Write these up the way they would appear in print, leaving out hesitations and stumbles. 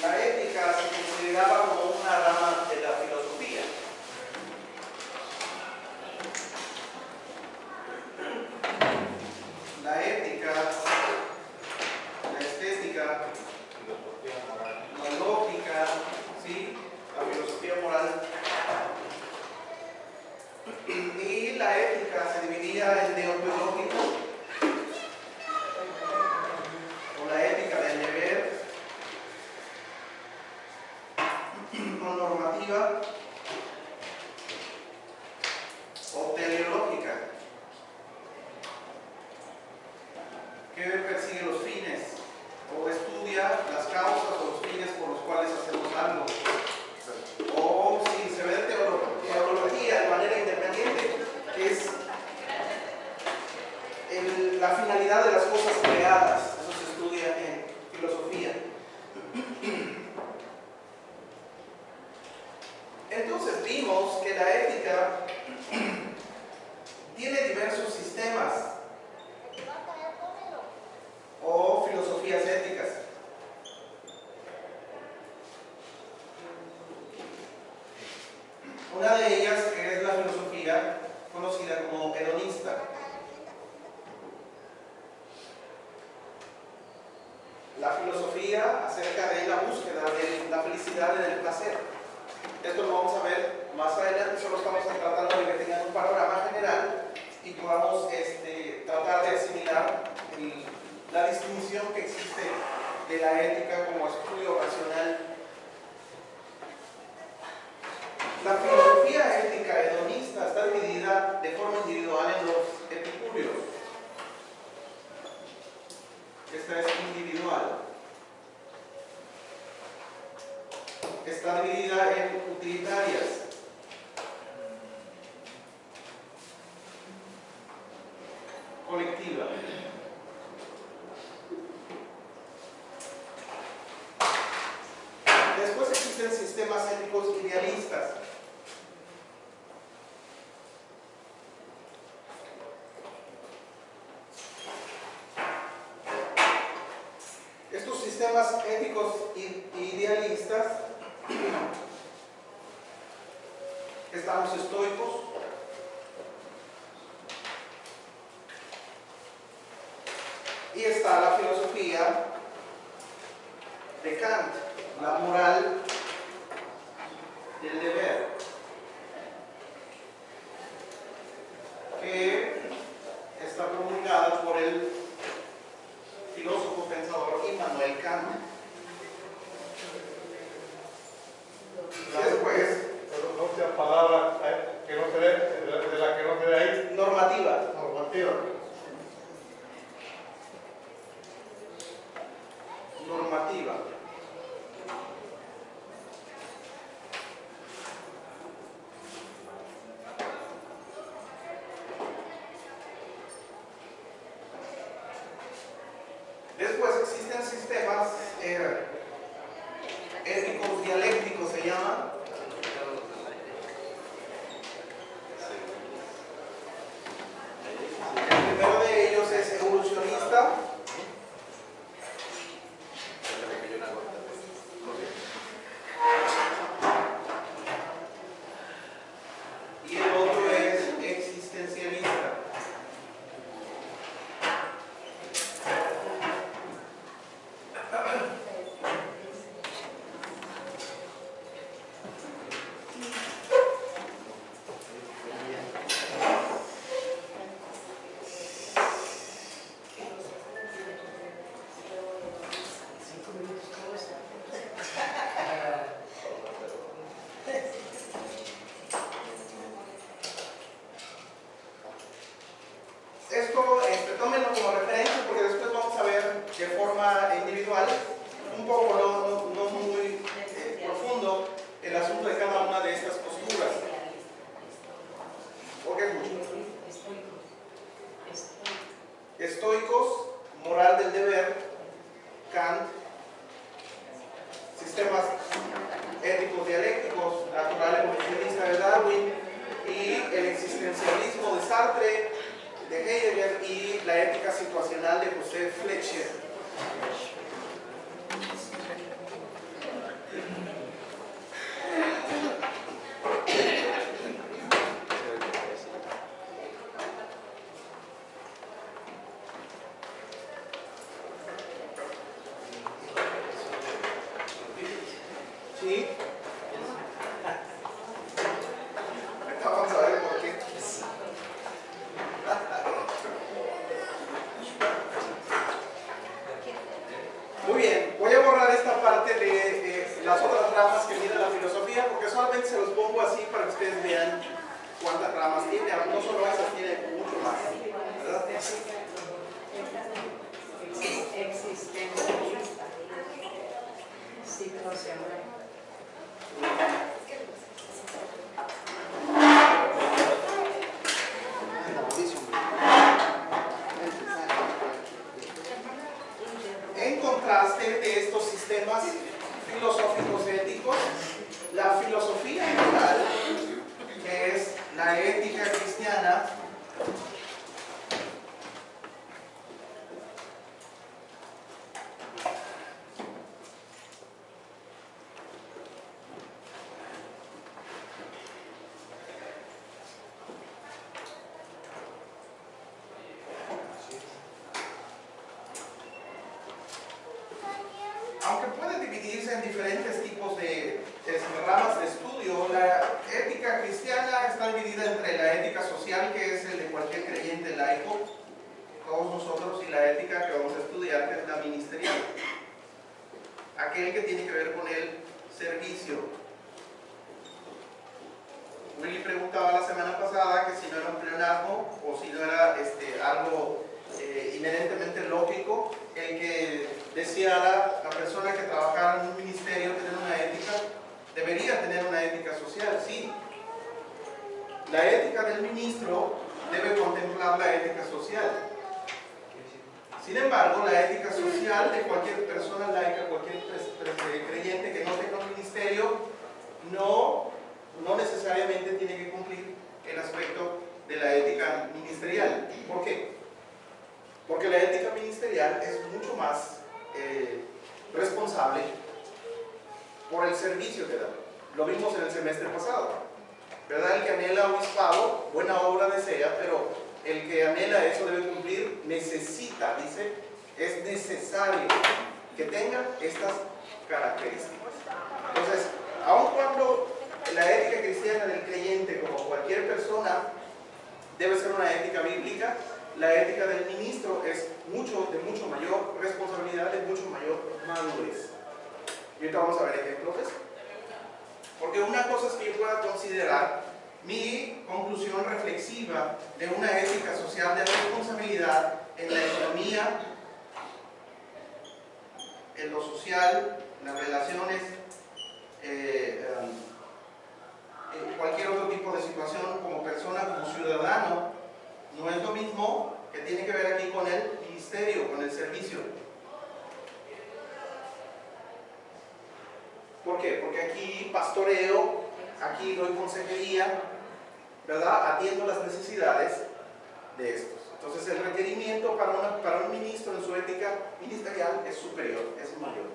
la ética se consideraba como una rama de la filosofía. La ética, la estética, la lógica, ¿sí? La filosofía moral. Y la ética se dividía en deontológica, o la ética del deber, o normativa, o teleológica, que persigue los fines, o estudia las causas o los fines por los cuales hacemos algo. O si se ve teología de manera independiente, que es la finalidad de las cosas creadas. Eso se estudia en filosofía. Entonces vimos que la ética tiene diversos sistemas o filosofías éticas. Una de ellas, que es la filosofía conocida como hedonista. La filosofía acerca de la búsqueda de la felicidad y del placer. Esto lo vamos a ver más adelante, solo estamos tratando de que tengan un panorama general y podamos tratar de asimilar la distinción que existe de la ética como estudio racional. La filosofía ética hedonista está dividida de forma individual en los epicúreos. Esta es individual. Está dividida en utilitarias. Colectiva. Después existen sistemas éticos idealistas. Estos sistemas éticos idealistas, están los estoicos, y está la filosofía de Kant, la moral del deber, que está promulgada por el filósofo pensador Immanuel Kant. Después, la palabra que no se ve, de la que no se ve ahí. Normativa. Normativa. Normativa. Después existen sistemas éticos dialécticos, se llama. El primero de ellos es evolucionista. Y el otro es existencialista. Esto tómenlo como referencia porque después vamos a ver de forma individual, un poco no muy profundo, el asunto de cada una de estas posturas. Porque es mucho. Estoicos, moral del deber, Kant, sistemas éticos dialécticos, natural evolucionista de Darwin, y el existencialismo de Sartre, de Heidegger, y la ética situacional de José Fletcher. las otras ramas que mide la filosofía, porque solamente se los pongo así para que ustedes vean cuántas ramas tiene. No solo esas, tiene mucho más, ¿verdad? Existencialista, psicoseología. En contraste de estos sistemas filosóficos éticos, la filosofía moral, que es la ética cristiana, aunque puede dividirse en diferentes tipos de ramas de estudio, la ética cristiana está dividida entre la ética social, que es el de cualquier creyente laico, todos nosotros, y la ética que vamos a estudiar, que es la ministerial, aquel que tiene que ver con el servicio. Willy preguntaba la semana pasada que si no era un pleonasmo o si no era algo inherentemente lógico el que deseara la persona que trabajara en un ministerio tener una ética, debería tener una ética social, sí. La ética del ministro debe contemplar la ética social. Sin embargo, la ética social de cualquier persona laica, cualquier creyente que no tenga un ministerio, no necesariamente tiene que cumplir el aspecto de la ética ministerial. ¿Por qué? Porque la ética ministerial es mucho más responsable por el servicio que da. Lo vimos en el semestre pasado, ¿verdad? El que anhela obispado, buena obra desea, pero el que anhela eso debe cumplir, necesita, dice, es necesario que tenga estas características. Entonces, aun cuando la ética cristiana del creyente, como cualquier persona, debe ser una ética bíblica, la ética del ministro es de mucho mayor responsabilidad, de mucho mayor madurez. Y ahorita vamos a ver ejemplos de eso. Porque una cosa es que yo pueda considerar mi conclusión reflexiva de una ética social de responsabilidad en la economía, en lo social, en las relaciones, en cualquier otro tipo de situación como persona, como ciudadano, no es lo mismo que tiene que ver aquí con el ministerio, con el servicio. ¿Por qué? Porque aquí pastoreo, aquí doy consejería, ¿verdad? Atiendo las necesidades de estos. Entonces el requerimiento para un ministro en su ética ministerial es superior, es mayor.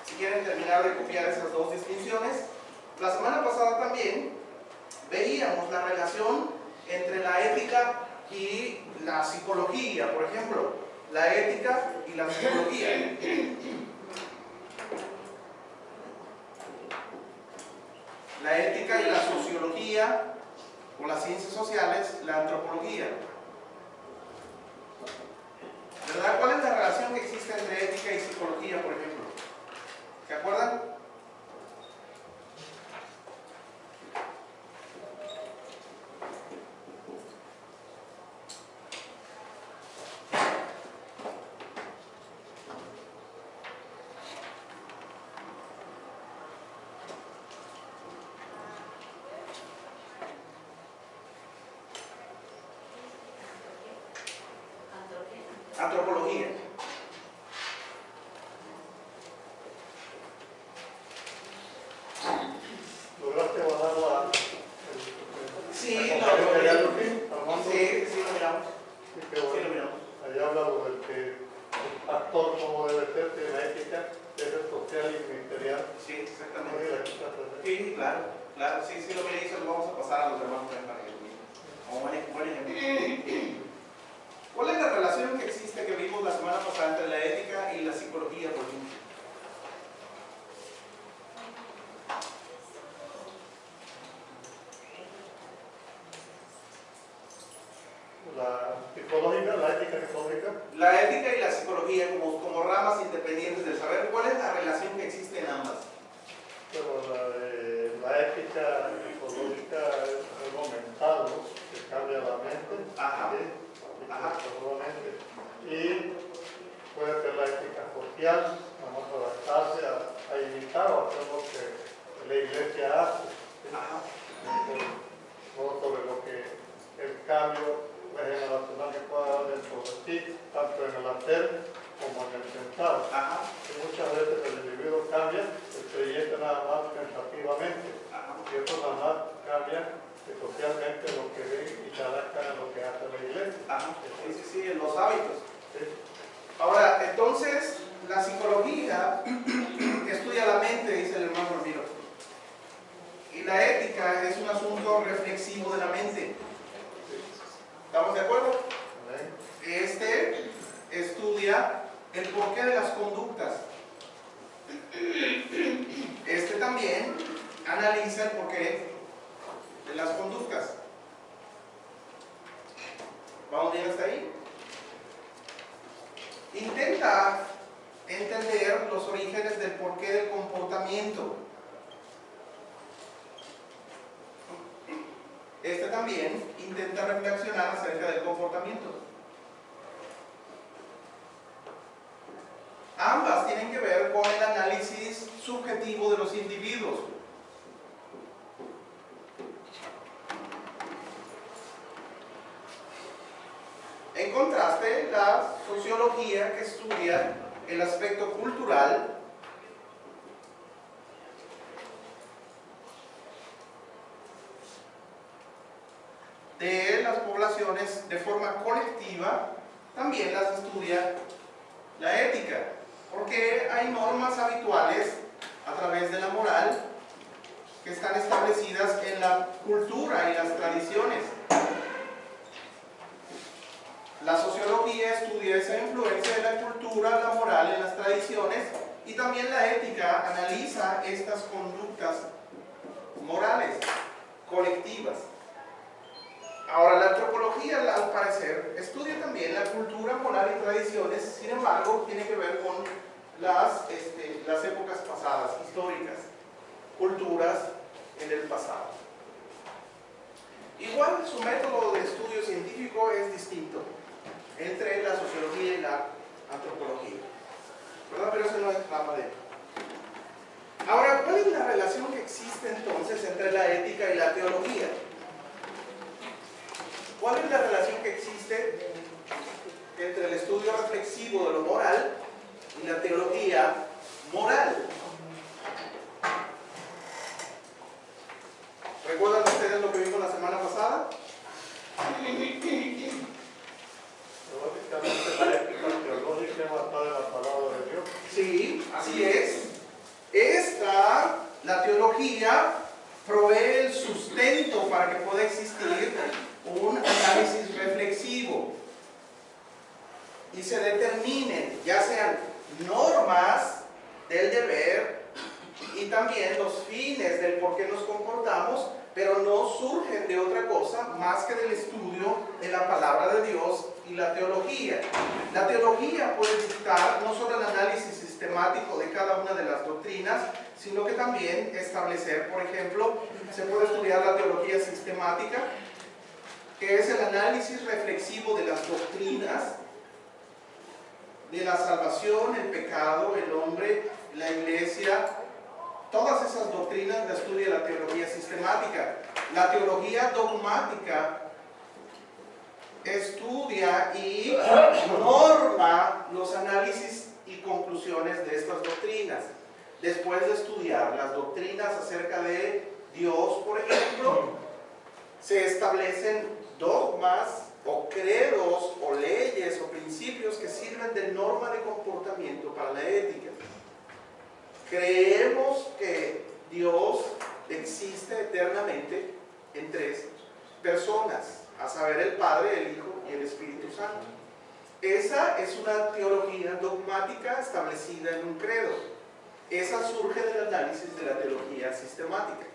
Si quieren terminar de copiar esas dos distinciones, la semana pasada también veíamos la relación entre la ética y la psicología, por ejemplo, la ética y la psicología. La ética y la sociología, o las ciencias sociales, la antropología. ¿Verdad? ¿Cuál es la relación que existe entre ética y psicología, por ejemplo? ¿Se acuerdan? Antropología. ¿Lograste bajar la...? Sí, lo miramos. Sí, qué bueno. Allá hablamos del que actor como debe ser, de la ética, de social y ministerial. Sí, exactamente. Sí, claro, sí, lo que hizo lo vamos a pasar a los hermanos para que lo miren. Como buen ejemplo. ¿Cuál es la relación que existe que vimos la semana pasada entre la ética y la psicología, por ejemplo? La psicológica, la ética psicológica. La ética y la psicología como ramas independientes del saber. ¿Cuál es la relación que existe en ambas? Pero la ética psicológica es algo mental, ¿no? Que cambia la mente. Ajá. ¿Sí? Ajá. Y puede ser la ética social, vamos a adaptarse a imitar o hacer lo que la iglesia hace. ¿Sí? Ajá. No sobre lo que el cambio generacional que pueda dar dentro de ti, tanto en el hacer como en el pensar. Ajá. Y muchas veces el individuo cambia, el creyente nada más pensativamente, y otros nada más cambian socialmente lo que ven y se adaptan a lo que hace la iglesia. Ajá. Sí, en los hábitos. ¿Sí? Ahora, entonces, la psicología estudia la mente, dice el hermano Ramiro. Y la ética es un asunto reflexivo de la mente. ¿Estamos de acuerdo? Este estudia el porqué de las conductas. Este también analiza el porqué de las conductas. ¿Vamos bien hasta ahí? Intenta entender los orígenes del porqué del comportamiento. Este también intenta reflexionar acerca del comportamiento. Ambas tienen que ver con el análisis subjetivo de los individuos. En contraste, la sociología, que estudia el aspecto cultural, de las poblaciones de forma colectiva, también las estudia la ética, porque hay normas habituales a través de la moral que están establecidas en la cultura y las tradiciones. La sociología estudia esa influencia de la cultura, la moral en las tradiciones, y también la ética analiza estas conductas morales colectivas. Ahora, la antropología, al parecer, estudia también la cultura, moral y tradiciones, sin embargo, tiene que ver con las épocas pasadas, históricas, culturas en el pasado. Igual, su método de estudio científico es distinto entre la sociología y la antropología, ¿verdad? Pero eso no es rama de... Ahora, ¿cuál es la relación que existe entonces entre la ética y la teología? ¿Cuál es la relación que existe entre el estudio reflexivo de lo moral y la teología moral? ¿Recuerdan ustedes lo que vimos la semana pasada? Lógicamente la ética teológica es basada en la palabra de Dios. Sí, así es. La teología, provee el sustento para que pueda existir un análisis reflexivo y se determinen, ya sean normas del deber y también los fines del por qué nos comportamos, pero no surgen de otra cosa más que del estudio de la palabra de Dios y la teología. La teología puede dictar no solo el análisis sistemático de cada una de las doctrinas, sino que también establecer, por ejemplo, se puede estudiar la teología sistemática, que es el análisis reflexivo de las doctrinas, de la salvación, el pecado, el hombre, la iglesia. Todas esas doctrinas las estudia la teología sistemática. La teología dogmática estudia y norma los análisis y conclusiones de estas doctrinas. Después de estudiar las doctrinas acerca de Dios, por ejemplo, se establecen dogmas o credos o leyes o principios que sirven de norma de comportamiento para la ética. Creemos que Dios existe eternamente en tres personas, a saber, el Padre, el Hijo y el Espíritu Santo. Esa es una teología dogmática establecida en un credo. Esa surge del análisis de la teología sistemática.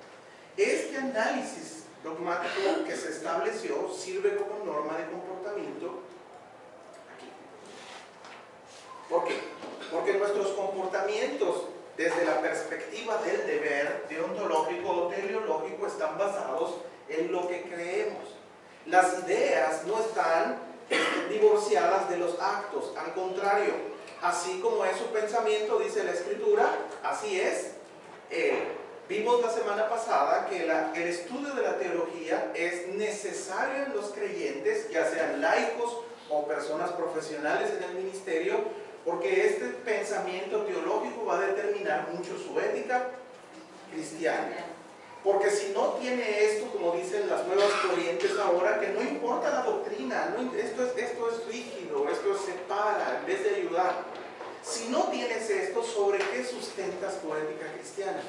Este análisis dogmático que se estableció sirve como norma de comportamiento aquí. ¿Por qué? porque nuestros comportamientos desde la perspectiva del deber deontológico o teleológico están basados en lo que creemos. Las ideas no están divorciadas de los actos, al contrario, así como es su pensamiento, dice la Escritura, así es él. Vimos la semana pasada que el estudio de la teología es necesario en los creyentes, ya sean laicos o personas profesionales en el ministerio, porque este pensamiento teológico va a determinar mucho su ética cristiana. Porque si no tiene esto, como dicen las nuevas corrientes ahora, que no importa la doctrina, esto es rígido, esto separa en vez de ayudar. Si no tienes esto, ¿sobre qué sustentas tu ética cristiana?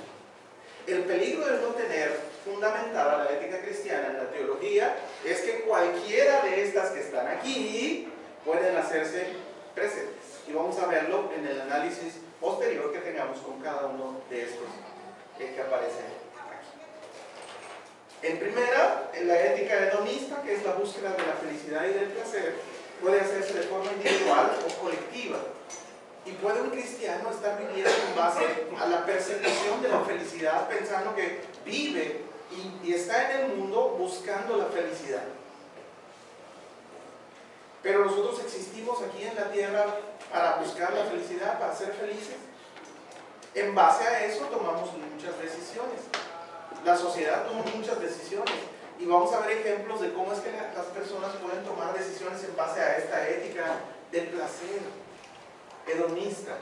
El peligro de no tener fundamentada la ética cristiana en la teología es que cualquiera de estas que están aquí pueden hacerse presentes. Y vamos a verlo en el análisis posterior que tengamos con cada uno de estos que aparecen aquí. En primera, la ética hedonista, que es la búsqueda de la felicidad y del placer, puede hacerse de forma individual o colectiva. Y puede un cristiano estar viviendo en base a la persecución de la felicidad, pensando que vive y está en el mundo buscando la felicidad. Pero nosotros existimos aquí en la tierra para buscar la felicidad, para ser felices. En base a eso tomamos muchas decisiones. La sociedad toma muchas decisiones. Y vamos a ver ejemplos de cómo es que las personas pueden tomar decisiones en base a esta ética del placer hedonista.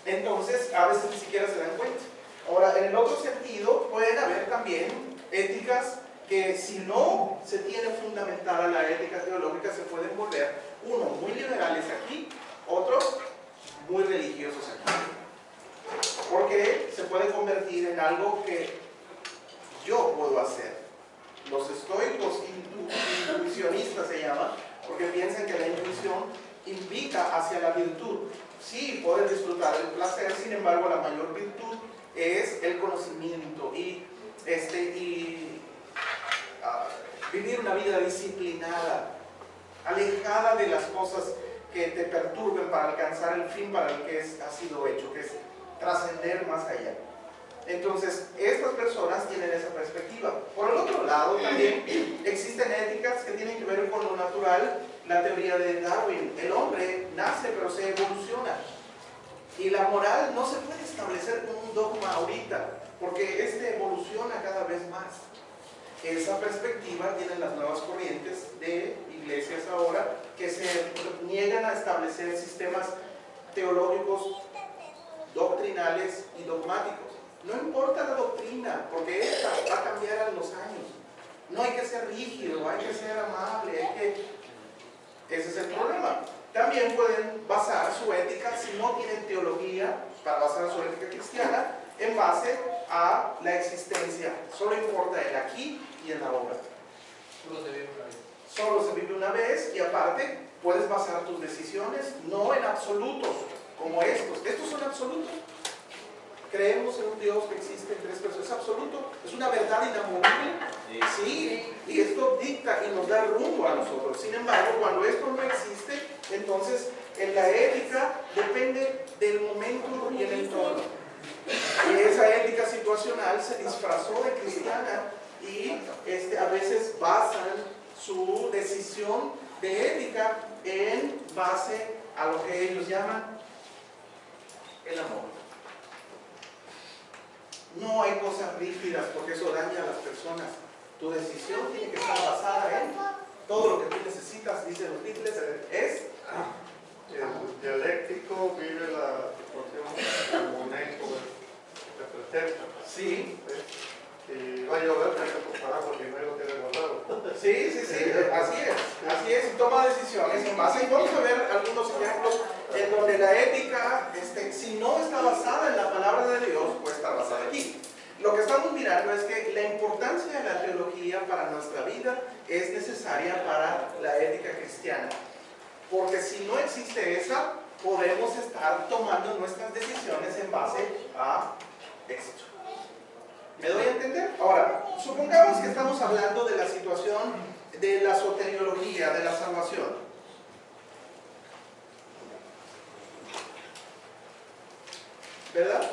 Entonces, a veces ni siquiera se dan cuenta. Ahora, en el otro sentido, pueden haber también éticas que, si no se tiene fundamentada la ética teológica, se pueden volver, uno, muy liberales aquí, otros, muy religiosos aquí. Porque se puede convertir en algo que yo puedo hacer. Los estoicos intuicionistas se llama, porque piensan que la intuición invita hacia la virtud. Sí, pueden disfrutar del placer, sin embargo, la mayor virtud es el conocimiento y vivir una vida disciplinada, alejada de las cosas que te perturben para alcanzar el fin para el que ha sido hecho, que es trascender más allá. Entonces, estas personas tienen esa perspectiva. Por el otro lado, también existen éticas que tienen que ver con lo natural. La teoría de Darwin: el hombre nace pero se evoluciona. Y la moral no se puede establecer como un dogma ahorita, porque evoluciona cada vez más. Esa perspectiva tienen las nuevas corrientes de iglesias ahora, que se niegan a establecer sistemas teológicos, doctrinales y dogmáticos. No importa la doctrina, porque esta va a cambiar a los años. No hay que ser rígido, hay que ser amable, ese es el problema. También pueden basar su ética, si no tienen teología, para basar su ética cristiana, en base a la existencia. Solo importa el aquí y el ahora. Solo se vive una vez. Solo se vive una vez, y aparte puedes basar tus decisiones no en absolutos como estos. Estos son absolutos. Creemos en un Dios que existe en tres personas. Es absoluto, es una verdad inamovible. Sí, y esto dicta y nos da rumbo a nosotros. Sin embargo, cuando esto no existe, entonces en la ética depende del momento y el entorno. Y esa ética situacional se disfrazó de cristiana y a veces basan su decisión de ética en base a lo que ellos llaman el amor. No hay cosas rígidas, porque eso daña a las personas. Tu decisión tiene que estar basada en todo lo que tú necesitas, dicen los Beatles, es... El dialéctico vive la situación como un eco que presenta. Sí. Y va a llover, hay que comparar porque no lo tiene guardado. Sí, así es, y toma decisiones en base. Y vamos a ver algunos ejemplos en donde la ética, si no está basada en la palabra de Dios, puede estar basada aquí. Lo que estamos mirando es que la importancia de la teología para nuestra vida es necesaria para la ética cristiana. Porque si no existe esa, podemos estar tomando nuestras decisiones en base a esto. ¿Me doy a entender? Ahora, supongamos que estamos hablando de la situación de la soteriología, de la salvación. ¿verdad?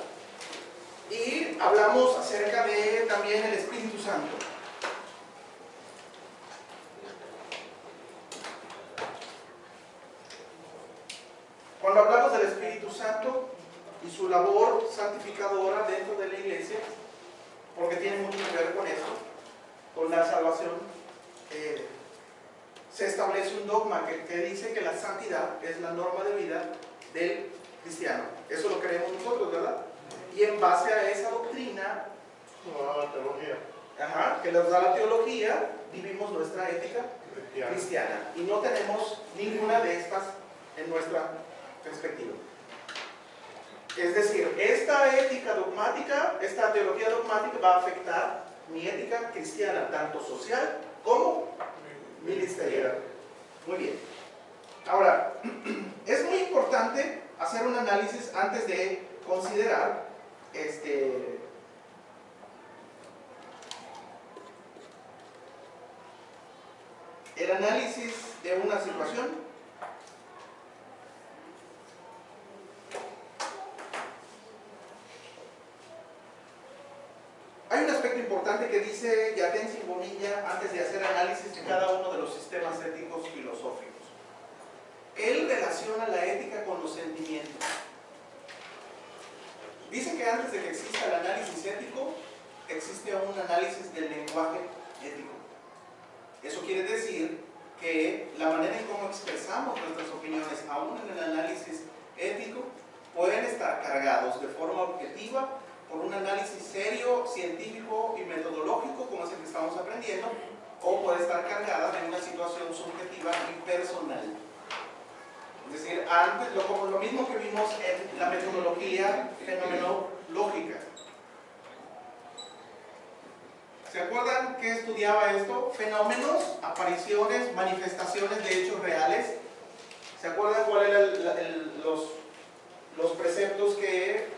Y hablamos acerca de también el Espíritu Santo. Cuando hablamos del Espíritu Santo y su labor santificadora dentro de la iglesia, porque tiene mucho que ver con eso, con la salvación, se establece un dogma que dice que la santidad es la norma de vida del cristiano. Eso lo creemos nosotros, ¿verdad? Y en base a esa doctrina, la teología que nos da la teología, vivimos nuestra ética cristiana. Y no tenemos ninguna de estas en nuestra perspectiva. Es decir, esta ética dogmática, esta teología dogmática va a afectar mi ética cristiana, tanto social como ministerial. Muy bien. Ahora, es muy importante hacer un análisis antes de considerar el análisis de una situación. Hay un aspecto importante que dice Yatensi Bonilla antes de hacer análisis de cada uno de los sistemas éticos filosóficos. Él relaciona la ética con los sentimientos. Dice que antes de que exista el análisis ético, existe un análisis del lenguaje ético. Eso quiere decir que la manera en cómo expresamos nuestras opiniones, aún en el análisis ético, pueden estar cargados de forma objetiva por un análisis serio, científico y metodológico, como es el que estamos aprendiendo, o puede estar cargada de una situación subjetiva y personal. Es decir, antes, como lo mismo que vimos en la metodología fenomenológica. ¿Se acuerdan que estudiaba esto? Fenómenos, apariciones, manifestaciones de hechos reales. ¿Se acuerdan cuáles eran los preceptos que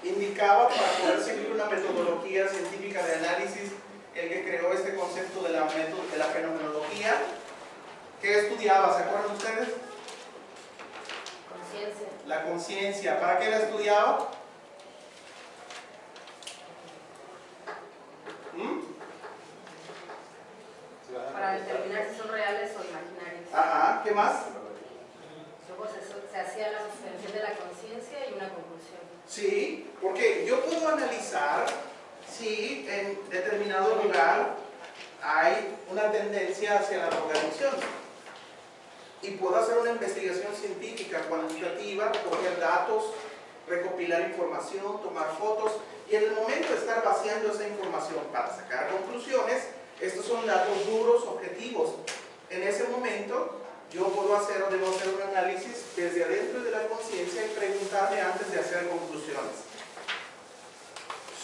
indicaba para poder seguir una metodología científica de análisis el que creó este concepto de la fenomenología? ¿Qué estudiaba? ¿Se acuerdan ustedes? Conciencia. La conciencia. ¿Para qué la estudiaba? Para determinar si son reales o imaginarios. Ajá, ¿qué más? Luego se hacía la suspensión de la conciencia y una conclusión. Sí, porque yo puedo analizar si en determinado lugar hay una tendencia hacia la drogadicción. Y puedo hacer una investigación científica, cuantitativa, coger datos, recopilar información, tomar fotos, y en el momento de estar vaciando esa información para sacar conclusiones, estos son datos duros, objetivos. En ese momento, yo puedo hacer o debo hacer un análisis desde adentro de la conciencia y preguntarme antes de hacer conclusiones.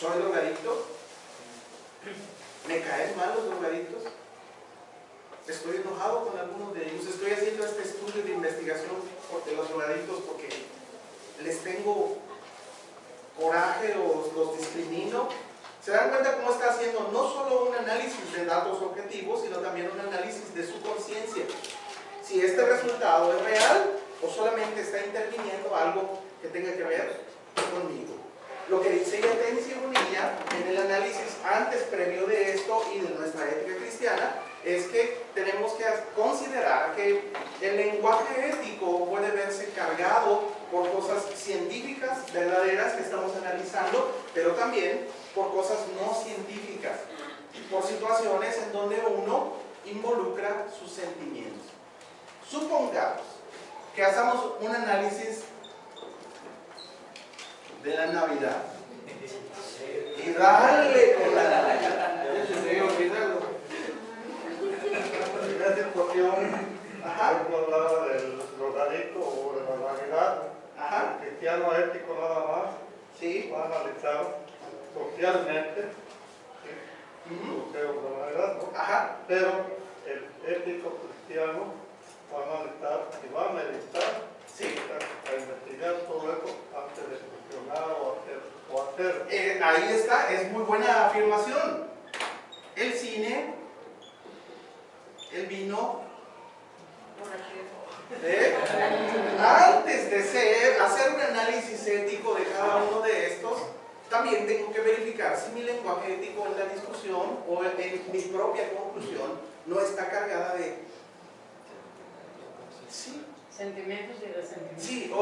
¿Soy drogadicto? ¿Me caen mal los drogadictos? Estoy enojado con algunos de ellos. Estoy haciendo este estudio de investigación de los drogadictos porque les tengo coraje o los discrimino. ¿Se dan cuenta cómo está haciendo no solo un análisis de datos objetivos, sino también un análisis de su conciencia? Si este resultado es real o solamente está interviniendo algo que tenga que ver conmigo. Lo que dice Yatensi Bonilla en el análisis antes, previo de esto y de nuestra ética cristiana, es que tenemos que considerar que el lenguaje ético puede verse cargado por cosas científicas, verdaderas, que estamos analizando, pero también por cosas no científicas, por situaciones en donde uno involucra sus sentimientos. Supongamos que hacemos un análisis de la Navidad. Y dale con la Navidad. Gracias por Dios. Ajá. Yo hablaba del drogadicto o de la Navidad. Ajá. El cristiano ético nada más Sí. va a analizar socialmente, los de la Navidad, ¿no? Ajá. Pero el ético cristiano va a analizar y va a meditar, Sí. a investigar todo eso antes de cuestionar o hacer. Ahí está, es muy buena afirmación. El cine, el vino, antes de hacer un análisis análisis ético de cada uno de estos, también tengo que verificar si mi lenguaje ético en la discusión o en mi propia conclusión no está cargada de sí, Sentimientos y resentimientos. sí,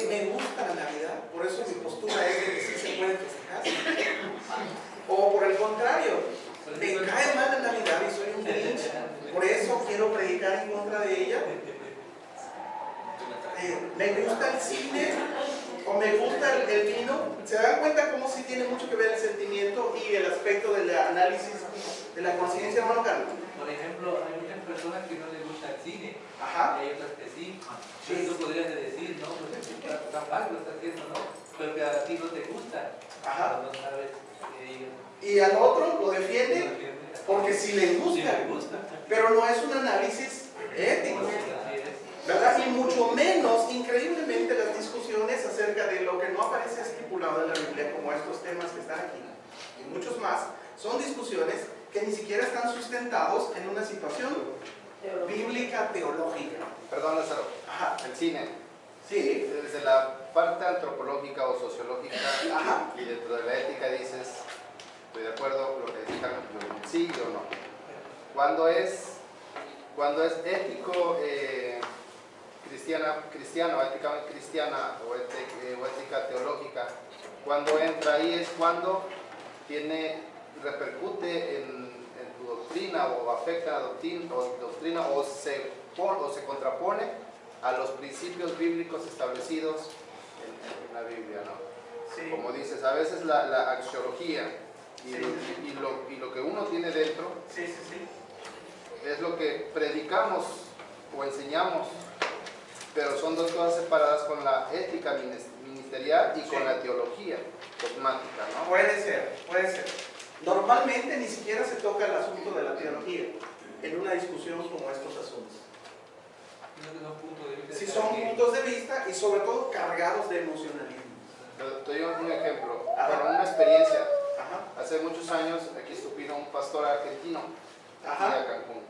me gusta la Navidad, por eso mi postura es de que sí se puede festejar. O por el contrario, me cae mal la Navidad y soy un Grinch, por eso quiero predicar en contra de ella. Me gusta el cine o me gusta el vino. ¿Se dan cuenta cómo sí tiene mucho que ver el sentimiento y el aspecto del análisis de la conciencia, hermano Carlos? Por ejemplo, hay muchas personas que no les gusta el cine. Ajá. Hay otras que sí. Entonces tú podrías decir, no, pues está mal lo está haciendo, ¿no? Pero que a ti no te gusta. Ajá. No sabes que ellos Y al otro lo no defiende entienden. porque sí le Sí gusta, les gusta. pero no es un análisis ético, Así es. ¿verdad? Y mucho menos, increíblemente, las discusiones acerca de lo que no aparece estipulado en la Biblia, como estos temas que están aquí, y muchos más, son discusiones que ni siquiera están sustentados en una situación bíblica teológica. Perdón, Lázaro. Ajá. El cine, Sí. desde la parte antropológica o sociológica Ajá. y dentro de la ética dices, estoy de acuerdo con lo que dice Carlos, sí o no. Cuando es ético, cristiano, éticamente cristiana o ética teológica, cuando entra ahí es cuando repercute en tu doctrina o afecta a la doctrina o se contrapone a los principios bíblicos establecidos en la Biblia, ¿no? Sí. Como dices, a veces la axiología y lo que uno tiene dentro Sí, sí, sí. es lo que predicamos o enseñamos, pero son dos cosas separadas con la ética ministerial y con la teología dogmática, ¿no? Puede ser, puede ser. Normalmente ni siquiera se toca el asunto de la teología en una discusión como estos asuntos. Si son puntos de vista y sobre todo cargados de emocionalismo. Te doy un ejemplo, Ajá. con una experiencia. Ajá. Hace muchos años aquí vino un pastor argentino aquí Ajá. a Cancún.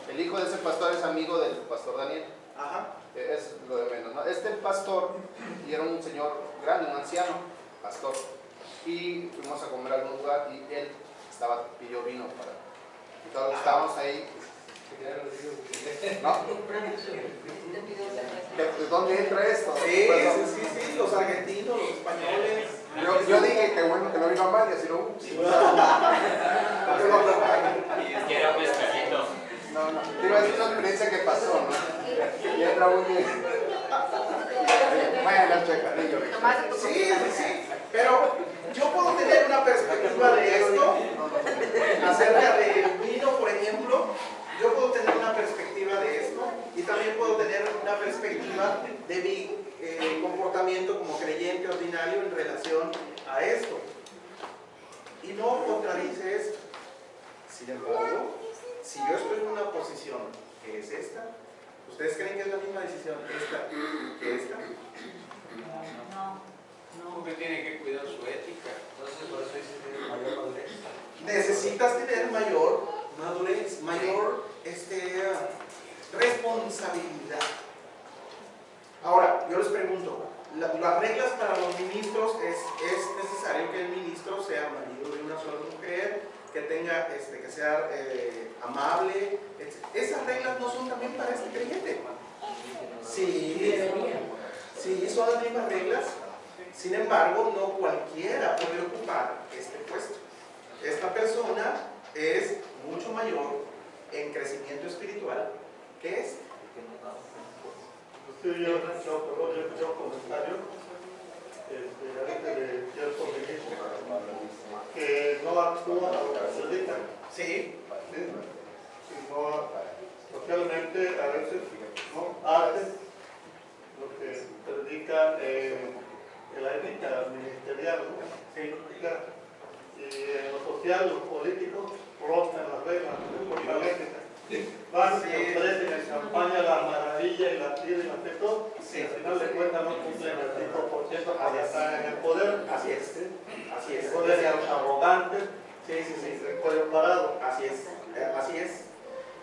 El hijo de ese pastor es amigo del pastor Daniel. Ajá. Es lo de menos, ¿no? Este pastor, y era un señor grande, un anciano, pastor, y fuimos a comer a algún lugar y él pidió vino y todos estábamos ahí, ¿no? ¿De dónde entra esto? Sí, sí, los argentinos, los españoles. Yo dije que bueno que no vino mal y así no. Y era un pescadito. No, digo, es una experiencia que pasó, ¿no? Y entra un... Bueno, checa, niño. Sí, sí, pero yo puedo tener una perspectiva de esto, acerca del vino, por ejemplo. Yo puedo tener una perspectiva de esto y también puedo tener una perspectiva de mi comportamiento como creyente ordinario en relación a esto. Y no contradice esto. Sin embargo, si yo estoy en una posición que es esta, ¿ustedes creen que es la misma decisión esta que esta? No. Porque tiene que cuidar su ética. Entonces, por eso dice que es mayor madurez. Necesitas tener mayor madurez, mayor responsabilidad. Ahora, yo les pregunto, las reglas para los ministros es necesario que el ministro sea marido de una sola mujer, que tenga, que sea amable, etc. Esas reglas no son también para este creyente. Sí, son las mismas reglas. Sin embargo, no cualquiera puede ocupar este puesto. Esta persona es mucho mayor en crecimiento espiritual que es. Sí, yo escuché un comentario de cierto ministro que no actúa a lo que se dedica. Sí. Sino socialmente a veces no hace lo que predica la ética ministerial, ¿no? Sí. Y en lo social, los políticos rompen las reglas por la ética. Van, se ofrecen en campaña la maravilla y la tira y la todo, y al final de cuentas no cumplen el 5% para estar en el poder. Así es. Así es. Poder ser arrogantes, Sí. el cuello parado. Así es. Así es.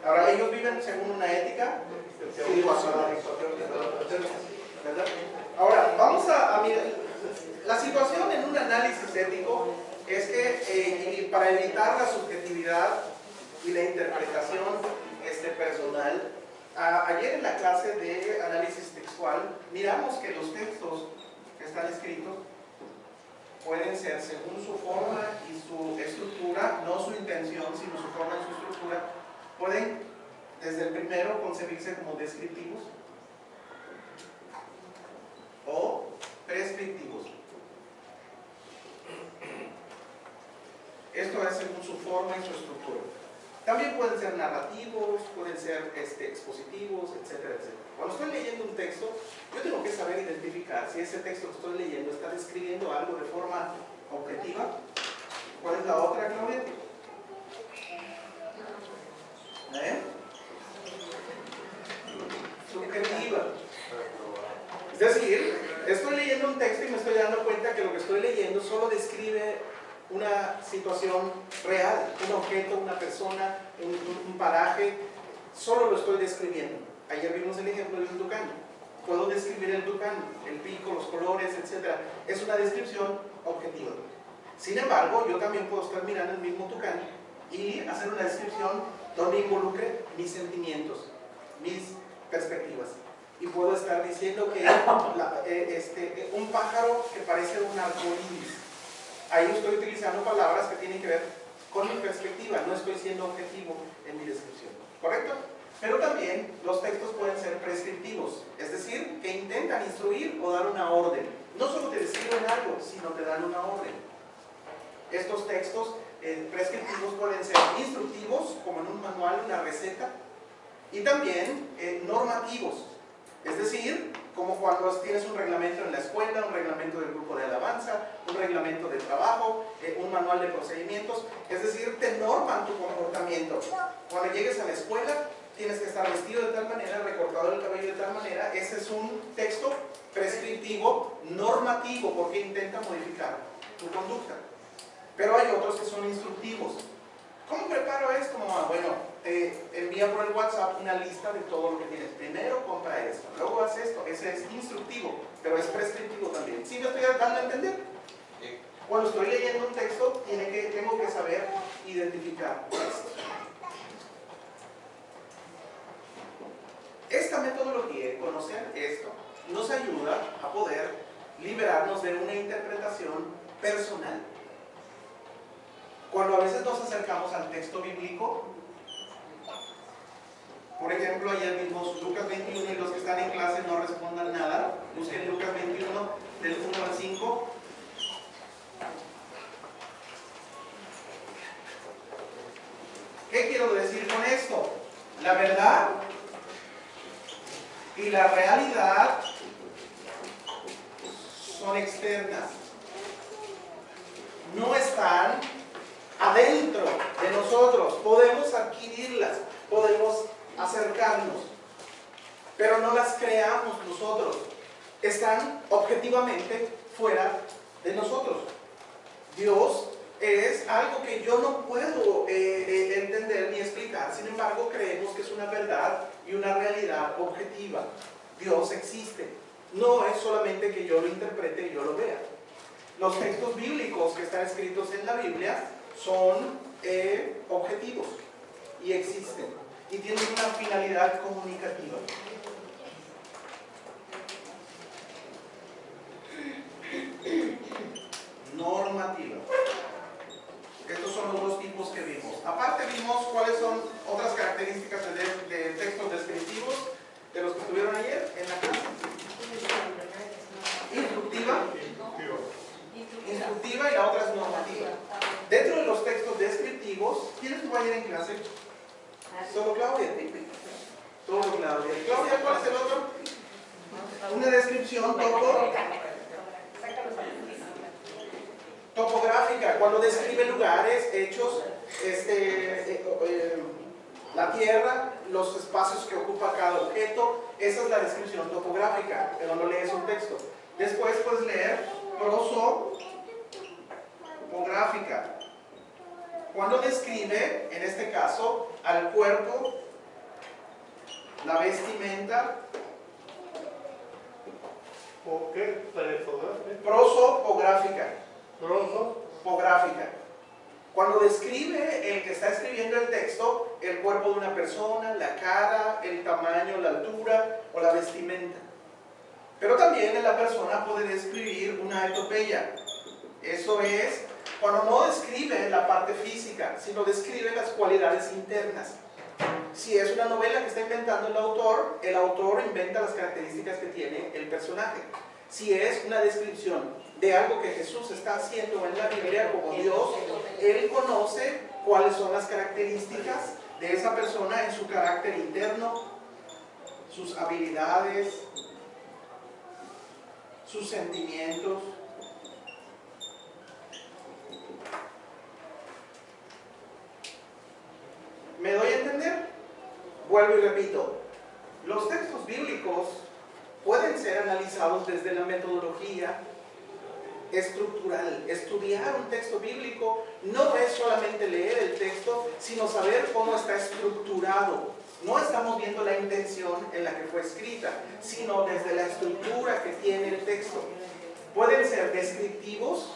Ahora, ellos viven según una ética situacional, ¿verdad? Ahora, vamos a mirar. La situación en un análisis ético es que, para evitar la subjetividad y la interpretación personal, ayer en la clase de análisis textual miramos que los textos que están escritos pueden ser según su forma y su estructura, no su intención, sino su forma y su estructura, pueden desde el primero concebirse como descriptivos o prescriptivos. Esto es según su forma y su estructura. También pueden ser narrativos, pueden ser expositivos, etcétera, etcétera. Cuando estoy leyendo un texto, yo tengo que saber identificar si ese texto que estoy leyendo está describiendo algo de forma objetiva. ¿Cuál es la otra, Claudia? Subjetiva. Es decir, estoy leyendo un texto y me estoy dando cuenta que lo que estoy leyendo solo describe una situación real, un objeto, una persona, un paraje, solo lo estoy describiendo. Ayer vimos el ejemplo de un tucán. Puedo describir el tucán, el pico, los colores, etc. Es una descripción objetiva. Sin embargo, yo también puedo estar mirando el mismo tucán y hacer una descripción donde involucre mis sentimientos, mis perspectivas. Y puedo estar diciendo que un pájaro que parece un arcoíris. Ahí estoy utilizando palabras que tienen que ver con mi perspectiva, no estoy siendo objetivo en mi descripción, ¿correcto? Pero también los textos pueden ser prescriptivos, es decir, que intentan instruir o dar una orden. No solo te describen algo, sino te dan una orden. Estos textos prescriptivos pueden ser instructivos, como en un manual, una receta, y también normativos, es decir, como cuando tienes un reglamento en la escuela, un reglamento del grupo de alabanza, un reglamento de trabajo, un manual de procedimientos, es decir, te norman tu comportamiento. Cuando llegues a la escuela, tienes que estar vestido de tal manera, recortado el cabello de tal manera. Ese es un texto prescriptivo, normativo, porque intenta modificar tu conducta. Pero hay otros que son instructivos. ¿Cómo preparo esto, mamá? Bueno, te envía por el WhatsApp una lista de todo lo que tienes. Primero compra esto, luego haz esto. Ese es instructivo, pero es prescriptivo también. ¿Sí me estoy dando a entender? Cuando estoy leyendo un texto, tengo que saber identificar esto. Esta metodología, conocer esto, nos ayuda a poder liberarnos de una interpretación personal. Cuando a veces nos acercamos al texto bíblico, por ejemplo, ayer vimos Lucas 21 y los que están en clase no respondan nada. Busquen Lucas 21 del 1 al 5. ¿Qué quiero decir con esto? La verdad y la realidad son externas. No están adentro de nosotros. Podemos adquirirlas, podemos acercarnos, pero no las creamos nosotros. Están objetivamente fuera de nosotros. Dios es algo que yo no puedo entender ni explicar. Sin embargo, creemos que es una verdad y una realidad objetiva. Dios existe. No es solamente que yo lo interprete y yo lo vea. Los textos bíblicos que están escritos en la Biblia son objetivos y existen y tienen una finalidad comunicativa. Normativa. Estos son los dos tipos que vimos. Aparte vimos cuáles son otras características de textos descriptivos de los que estuvieron ayer en la clase. Instructiva y la otra es normativa. Dentro de los textos descriptivos, ¿quién estuvo ayer en clase? Solo Claudia. Solo Claudia. Claudia, ¿cuál es el otro? Una descripción topográfica, cuando describe lugares, hechos, la tierra, los espacios que ocupa cada objeto. Esa es la descripción topográfica, pero no lees un texto. Después puedes leer prosopográfica, cuando describe, en este caso, al cuerpo La vestimenta. ¿O qué? Prosopográfica. Prosopográfica. Cuando describe el que está escribiendo el texto, el cuerpo de una persona, la cara, el tamaño, la altura o la vestimenta. Pero también la persona puede describir una etopeia. Eso es cuando no describe la parte física, sino describe las cualidades internas. Si es una novela que está inventando el autor inventa las características que tiene el personaje. Si es una descripción de algo que Jesús está haciendo en la Biblia como Dios, Él conoce cuáles son las características de esa persona en su carácter interno, sus habilidades, sus sentimientos. ¿Me doy a entender? Vuelvo y repito, los textos bíblicos pueden ser analizados desde la metodología estructural. Estudiar un texto bíblico no es solamente leer el texto, sino saber cómo está estructurado. No estamos viendo la intención en la que fue escrita, sino desde la estructura que tiene el texto. Pueden ser descriptivos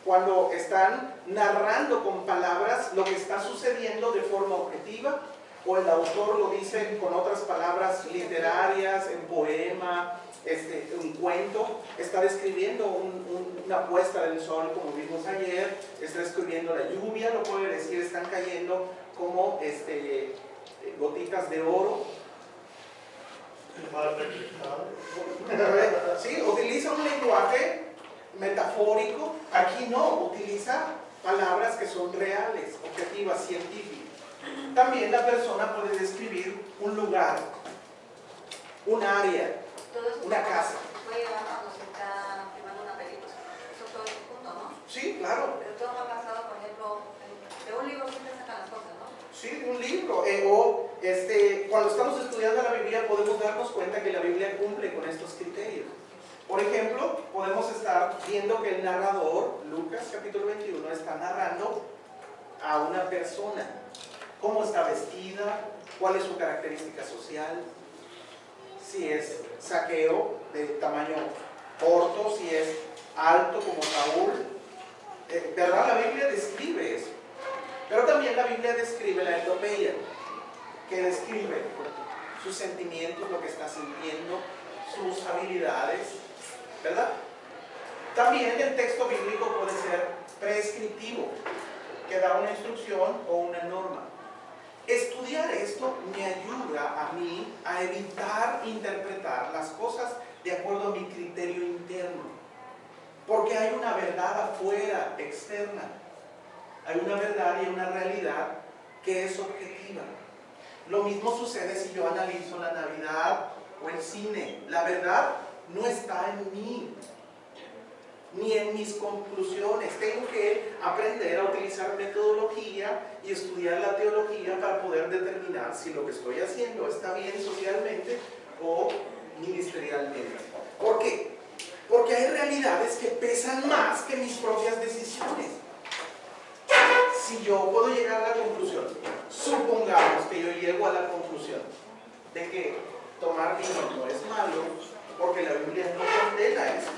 cuando están narrando con palabras lo que está sucediendo de forma objetiva, o el autor lo dice con otras palabras literarias, en poema, un cuento, está describiendo una puesta del sol como vimos ayer, está describiendo la lluvia, lo puede decir, están cayendo como gotitas de oro. Sí, utiliza un lenguaje metafórico. Aquí no, utiliza palabras que son reales, objetivas, científicas. También la persona puede describir un lugar, un área, una casa. Puede llevar cuando se está filmando una película. Eso todo es un punto, ¿no? Sí, claro. Pero todo me ha pasado, por ejemplo, de un libro siempre sacan las cosas, ¿no? Sí, de un libro. Cuando estamos estudiando la Biblia podemos darnos cuenta que la Biblia cumple con estos criterios. Por ejemplo, podemos estar viendo que el narrador, Lucas capítulo 21, está narrando a una persona. Cómo está vestida, cuál es su característica social, si es Zaqueo de tamaño corto, si es alto como Saúl. ¿Verdad? La Biblia describe eso. Pero también la Biblia describe la etopeia, que describe sus sentimientos, lo que está sintiendo, sus habilidades, ¿verdad? También el texto bíblico puede ser prescriptivo, que da una instrucción o una norma. Estudiar esto me ayuda a mí a evitar interpretar las cosas de acuerdo a mi criterio interno, porque hay una verdad afuera, externa. Hay una verdad y una realidad que es objetiva. Lo mismo sucede si yo analizo la Navidad o el cine. La verdad no está en mí, ni en mis conclusiones. Tengo que aprender a utilizar metodología y estudiar la teología para poder determinar si lo que estoy haciendo está bien socialmente o ministerialmente. ¿Por qué? Porque hay realidades que pesan más que mis propias decisiones. Si yo puedo llegar a la conclusión, supongamos que yo llego a la conclusión de que tomar vino no es malo, porque la Biblia no condena eso.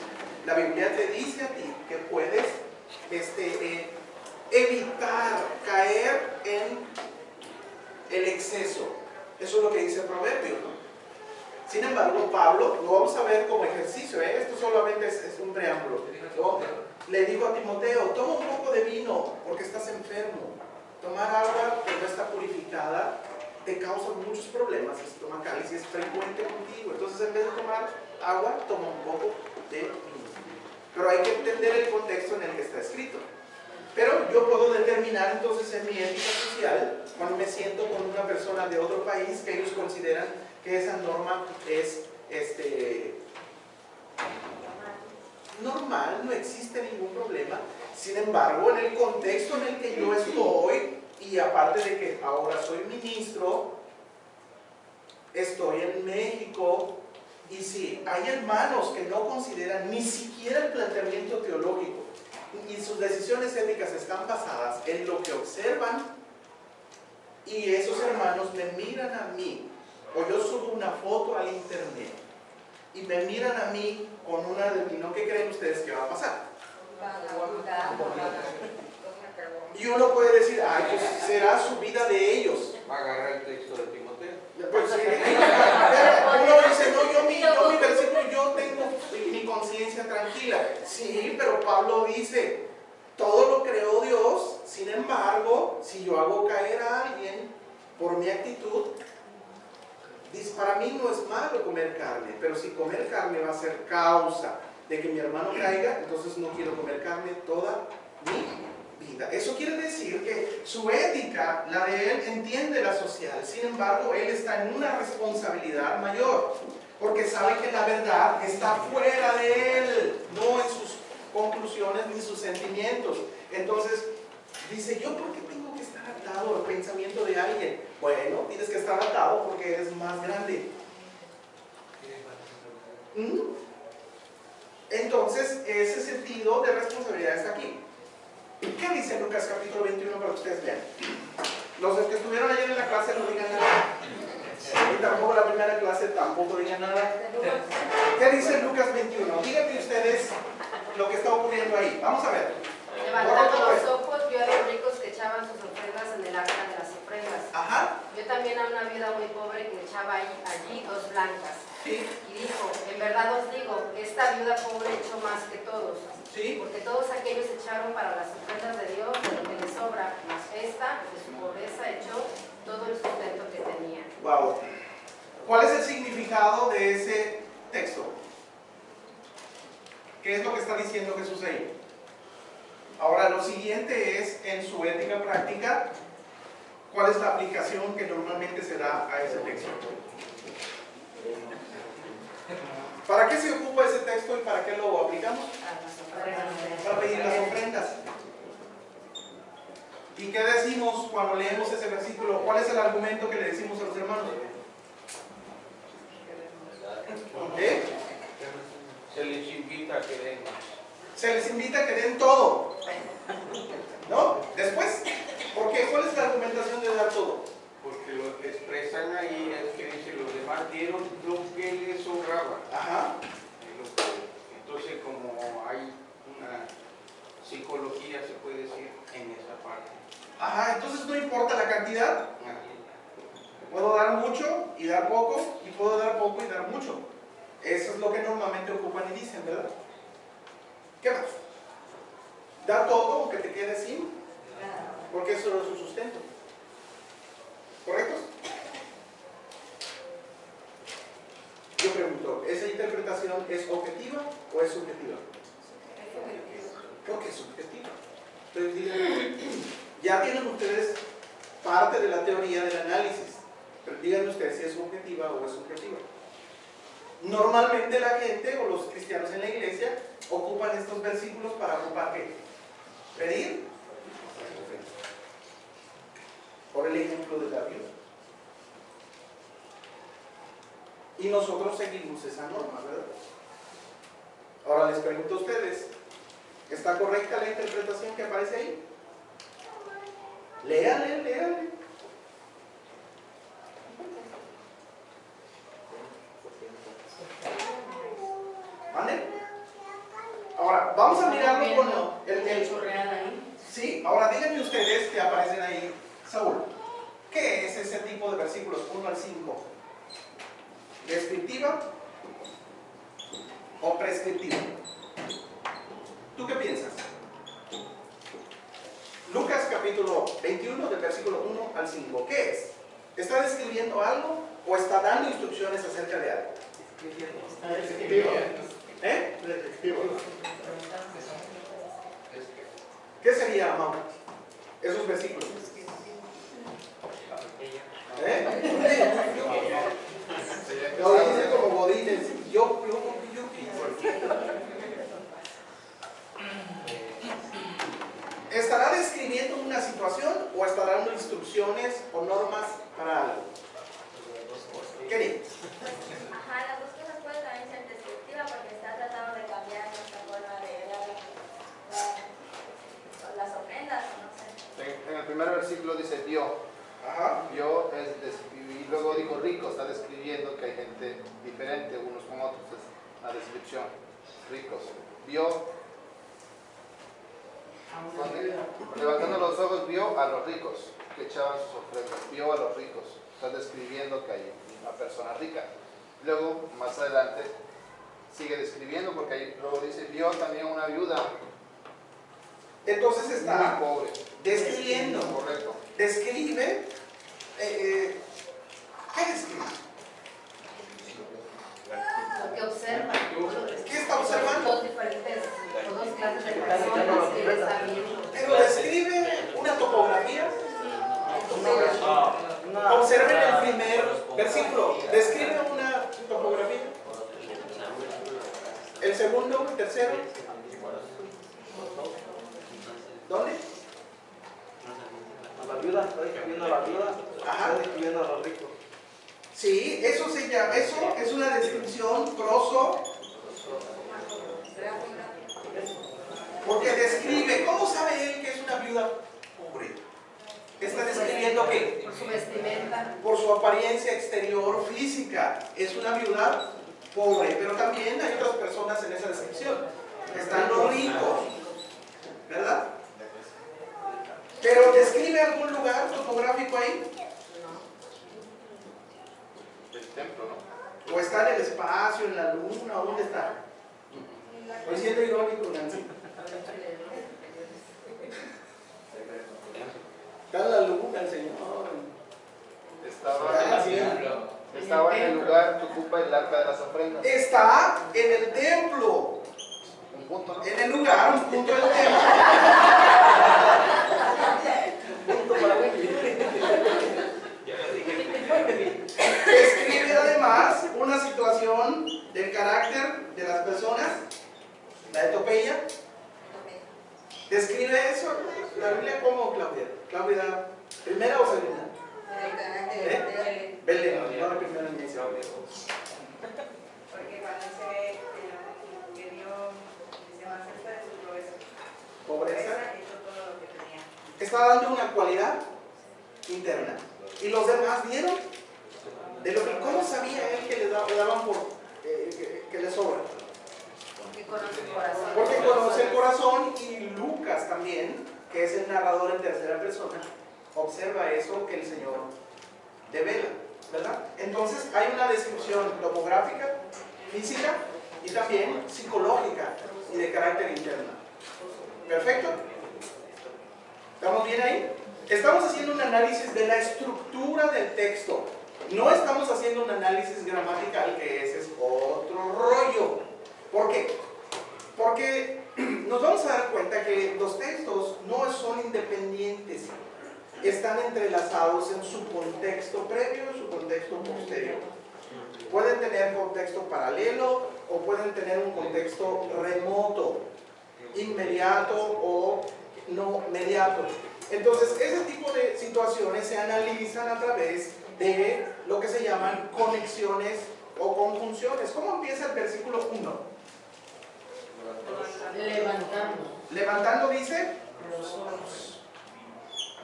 La Biblia te dice a ti que puedes evitar caer en el exceso. Eso es lo que dice el proverbio, ¿no? Sin embargo, Pablo, lo vamos a ver como ejercicio, esto solamente es un preámbulo, ¿no? Le dijo a Timoteo, toma un poco de vino porque estás enfermo. Tomar agua que no está purificada te causa muchos problemas estomacales y es frecuente contigo. Entonces, en vez de tomar agua, toma un poco de vino. Pero hay que entender el contexto en el que está escrito. Pero yo puedo determinar entonces en mi ética social, cuando me siento con una persona de otro país, que ellos consideran que esa norma es normal, no existe ningún problema. Sin embargo, en el contexto en el que yo estoy, y aparte de que ahora soy ministro, estoy en México, y si hay hermanos que no consideran ni siquiera el planteamiento teológico y sus decisiones éticas están basadas en lo que observan, y esos hermanos me miran a mí o yo subo una foto al internet y me miran a mí con una de vino, ¿qué creen ustedes que va a pasar? Y uno puede decir, ay, pues será su vida de ellos. Va a agarrar el texto de Timoteo. Pues sí, uno dice, no, yo mi versículo, yo tengo mi conciencia tranquila. Sí, pero Pablo dice, todo lo creó Dios, sin embargo, si yo hago caer a alguien por mi actitud, dice, para mí no es malo comer carne, pero si comer carne va a ser causa de que mi hermano caiga, entonces no quiero comer carne toda mi vida. Eso quiere decir que su ética, la de él, entiende la social. Sin embargo, él está en una responsabilidad mayor, porque sabe que la verdad está fuera de él, no en sus conclusiones ni sus sentimientos. Entonces, dice, ¿yo por qué tengo que estar atado al pensamiento de alguien? Bueno, tienes que estar atado porque eres más grande. Entonces, ese sentido de responsabilidad está aquí. ¿Qué dice Lucas capítulo 21 para que ustedes vean? Los que estuvieron ayer en la clase no digan nada. Y tampoco la primera clase tampoco digan nada. ¿Qué dice Lucas 21? Díganme ustedes lo que está ocurriendo ahí. Vamos a ver. Levantando los ojos, vio a los ricos que echaban sus ofrendas en el arca de las ofrendas. Ajá. Vio también a una viuda muy pobre que echaba allí 2 blancas. Sí. Y dijo, en verdad os digo, esta viuda pobre echó más que todos. Sí. Porque todos aquellos echaron para las ofrendas de Dios de lo que les sobra, mas esta, de su pobreza, echó todo el sustento que tenía. Wow. ¿Cuál es el significado de ese texto? ¿Qué es lo que está diciendo Jesús ahí? Ahora, lo siguiente es, en su ética práctica, ¿cuál es la aplicación que normalmente se da a ese texto? ¿Para qué se ocupa ese texto y para qué lo aplicamos? Para pedir las ofrendas. ¿Y qué decimos cuando leemos ese versículo? ¿Cuál es el argumento que le decimos a los hermanos? ¿Eh? Se les invita a que den. Se les invita a que den todo, ¿no? Después, ¿por qué? ¿Cuál es la argumentación de dar todo? Porque lo que expresan ahí es que dice, los demás dieron lo que les sobraba. Ajá. Entonces, como hay una psicología, se puede decir, en esa parte. Ajá, entonces no importa la cantidad. Puedo dar mucho y dar poco, y puedo dar poco y dar mucho. Eso es lo que normalmente ocupan y dicen, ¿verdad? ¿Qué más? Da todo o que te quedes sin, porque eso no es su sustento. ¿Correcto? Yo pregunto, ¿esa interpretación es objetiva o es subjetiva? Creo que es subjetiva. Entonces, ya tienen ustedes parte de la teoría del análisis, pero díganme ustedes si es objetiva o es subjetiva. Normalmente la gente o los cristianos en la iglesia ocupan estos versículos para ocupar ¿qué? Pedir. Por el ejemplo de David. Y nosotros seguimos esa norma, ¿verdad? Ahora les pregunto a ustedes, ¿está correcta la interpretación que aparece ahí? Léanle, léanle. ¿Vale? Ahora, vamos a mirarlo con el chorreal ahí. Sí, ahora díganme ustedes que aparecen ahí. Saúl, ¿qué es ese tipo de versículos 1 al 5? ¿Descriptiva o prescriptiva? ¿Tú qué piensas? Lucas capítulo 21 del versículo 1 al 5. ¿Qué es? ¿Está describiendo algo o está dando instrucciones acerca de algo? Descriptivo. ¿Eh? Descriptivo. ¿Qué sería, Mauro? Esos versículos. ¿Eh? Lo dice como godines. Yo. ¿Estará describiendo una situación o estará dando instrucciones o normas para algo? ¿Qué? Ajá, las dos cosas pueden también ser descriptivas porque está tratando de cambiar nuestra forma de dar las ofrendas, no sé. En el primer versículo dice vio. Ajá. Vio y luego dijo rico, está describiendo gente diferente unos con otros, es la descripción. Ricos. Vio, levantando los ojos, vio a los ricos que echaban sus ofrendas, vio a los ricos. Está describiendo que hay una persona rica. Luego, más adelante, sigue describiendo, porque ahí luego dice, vio también una viuda. Entonces está muy pobre. describiendo. Correcto. Describe. ¿Qué describe? Lo que observa. ¿Qué está observando? Dos diferentes, o dos clases de personas que está viendo. Pero describe una topografía. Observen el primer versículo. Describe una topografía. El segundo, el tercero. ¿Dónde? A la viuda, está describiendo a la viuda, Ajá. está describiendo a los ricos. Sí, eso se llama, eso es una descripción proso, porque describe, ¿cómo sabe él que es una viuda pobre? Está describiendo que Por su vestimenta. por su apariencia exterior física es una viuda pobre, pero también hay otras personas en esa descripción. Están los ricos, ¿verdad? Pero describe algún lugar topográfico ahí. El templo, ¿no? O está en el espacio, en la luna, ¿o dónde está? Estoy siendo irónico, Nancy. Está en la luna el Señor. Estaba en el lugar que ocupa el arca de las ofrendas. Está en el templo. Un punto, ¿no? En el lugar, un punto del templo. Describe además una situación del carácter de las personas, la etopeya. ¿Describe eso la Biblia cómo, Claudia? Claudia, ¿primera o segunda? Belén, no la primera ni segunda. Porque cuando se ve que Dios dice más cerca de su pobreza hizo todo lo que tenía. Está dando una cualidad interna. ¿Y los demás vieron? De lo que, ¿cómo sabía él que le daban por que le sobra? Porque conoce el corazón. Porque conoce el corazón, y Lucas también, que es el narrador en tercera persona, observa eso que el Señor devela, ¿verdad? Entonces hay una descripción topográfica, física y también psicológica y de carácter interno. ¿Perfecto? ¿Estamos bien ahí? Estamos haciendo un análisis de la estructura del texto. No estamos haciendo un análisis gramatical, que ese es otro rollo. ¿Por qué? Porque nos vamos a dar cuenta que los textos no son independientes, están entrelazados en su contexto previo y su contexto posterior. Pueden tener contexto paralelo o pueden tener un contexto remoto, inmediato o no mediato. Entonces, ese tipo de situaciones se analizan a través de lo que se llaman conexiones o conjunciones. ¿Cómo empieza el versículo 1? Levantando Levantando dice, los ojos,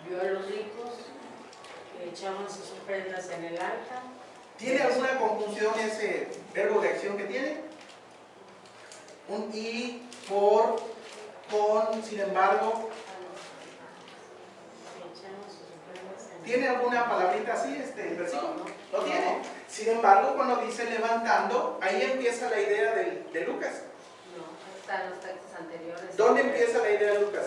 vio a los ricos que echaban sus ofrendas en el arca. ¿tiene alguna conjunción ese verbo de acción que tiene? Un y, por, con, sin embargo. ¿Tiene alguna palabrita así el versículo? No tiene. Sin embargo, cuando dice levantando, ahí empieza la idea de Lucas. No, está en los textos anteriores. ¿Dónde empieza la idea de Lucas?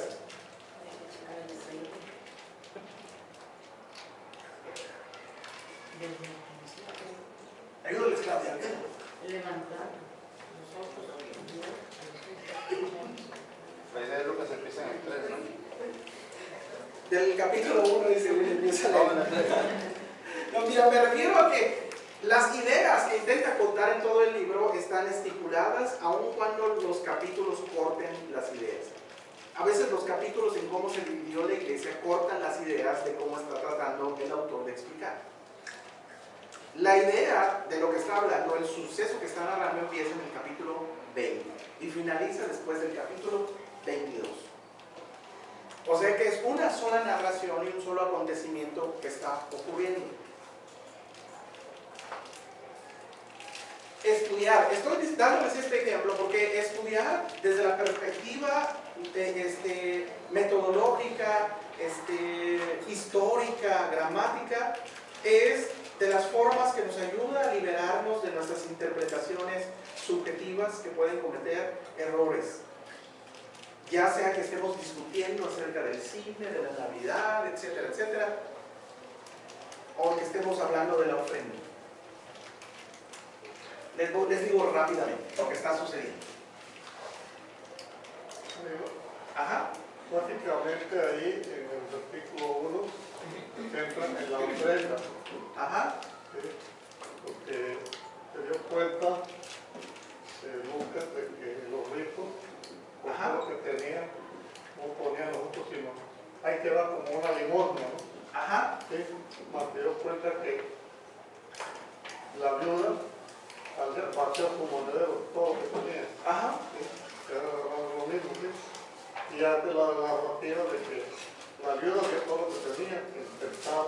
Ayúdales, Claudia. Levantar los ojos. La idea de Lucas empieza en el 3, ¿no? Del capítulo 1 dice, empieza la idea. No, mira, me refiero a que las ideas que intenta contar en todo el libro están estipuladas, aun cuando los capítulos corten las ideas. A veces los capítulos en cómo se dividió la iglesia cortan las ideas de cómo está tratando el autor de explicar. La idea de lo que está hablando, el suceso que está narrando, empieza en el capítulo 20 y finaliza después del capítulo 22. O sea que es una sola narración y un solo acontecimiento que está ocurriendo. estudiar. Estoy dándoles este ejemplo porque estudiar desde la perspectiva metodológica, histórica, gramática, es de las formas que nos ayuda a liberarnos de nuestras interpretaciones subjetivas que pueden cometer errores. Ya sea que estemos discutiendo acerca del cine, de la Navidad, etcétera, etcétera, o que estemos hablando de la ofrenda. Les digo rápidamente lo que está sucediendo. Ajá. Básicamente ahí en el versículo 1 se entra en la ofrenda. Ajá. ¿Sí? Porque se dio cuenta Lucas de que los ricos, por todo lo que tenían, no ponían los otros, sino ahí queda como una limosna, ¿no? Ajá. ¿Sí? Más se dio cuenta que la viuda, al vaciar su monedero, todo lo que tenía, Ajá. ¿sí? Era lo mismo, ¿sí? Y hace la narrativa de que la viuda que todo lo que tenía, intentaba,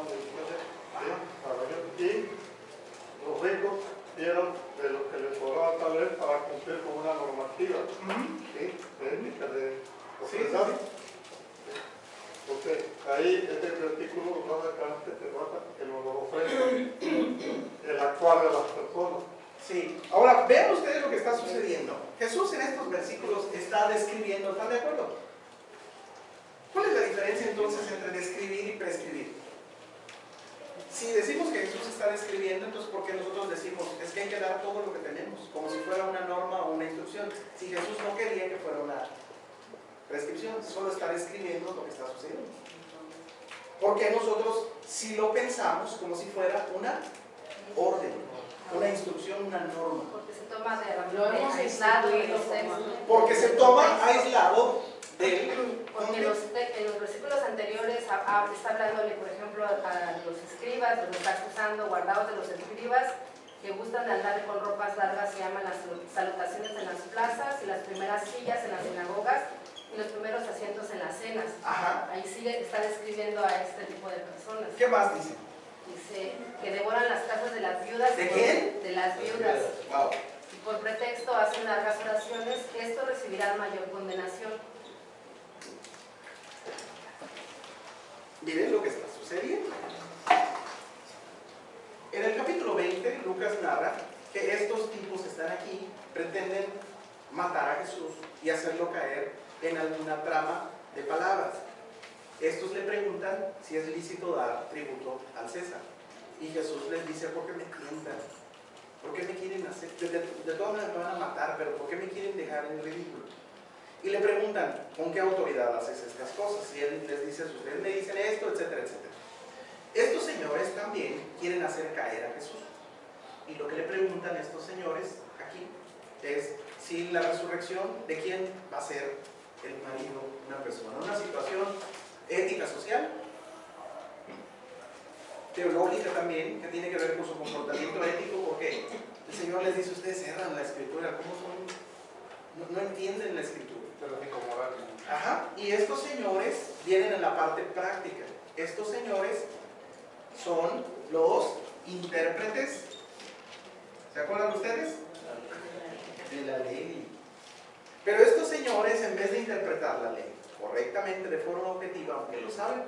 y los ricos dieron de lo que les sobraba tal vez para cumplir con una normativa, ¿sí? Ética de ofrendar. ¿Sí? Porque ahí este versículo básicamente se trata que nos ofrenda el actuar de las personas. Sí. Ahora, vean ustedes lo que está sucediendo. Jesús en estos versículos está describiendo, ¿están de acuerdo? ¿Cuál es la diferencia entonces entre describir y prescribir? Si decimos que Jesús está describiendo, entonces ¿por qué nosotros decimos es que hay que dar todo lo que tenemos? Como si fuera una norma o una instrucción. Si Jesús no quería que fuera una prescripción, solo está describiendo lo que está sucediendo. Porque nosotros si lo pensamos como si fuera una orden, una instrucción, una norma. Porque se toma de aislado de los textos. Porque se toma aislado del... Porque en los versículos anteriores está hablándole, por ejemplo, a los escribas, los está acusando, guardados de los escribas, que gustan de andar con ropas largas, se llaman las salutaciones en las plazas y las primeras sillas en las sinagogas y los primeros asientos en las cenas. Ajá. Ahí está describiendo a este tipo de personas. ¿Qué más dice? Dice que devoran las casas de las viudas. ¿De quién? De las viudas. Wow. Y por pretexto hacen largas oraciones, estos recibirán mayor condenación. Miren lo que está sucediendo. En el capítulo 20, Lucas narra que estos tipos que están aquí pretenden matar a Jesús y hacerlo caer en alguna trama de palabras. Estos le preguntan si es lícito dar tributo al César. Y Jesús les dice, ¿por qué me tientan? ¿Por qué me quieren hacer? De todas maneras me van a matar, pero ¿por qué me quieren dejar en ridículo? Y le preguntan, ¿con qué autoridad haces estas cosas? Y él les dice, ustedes me dicen esto, etcétera, etcétera. Estos señores también quieren hacer caer a Jesús. Y lo que le preguntan estos señores aquí es si la resurrección, ¿de quién va a ser el marido de una persona? Una situación ética, social, teológica también, que tiene que ver con su comportamiento ético, porque el Señor les dice, ustedes cierran la escritura, ¿cómo son? No entienden la escritura. Ajá. Y estos señores vienen en la parte práctica. Estos señores son los intérpretes, ¿se acuerdan ustedes? De la ley. Pero estos señores, en vez de interpretar la ley correctamente, de forma objetiva, aunque lo saben,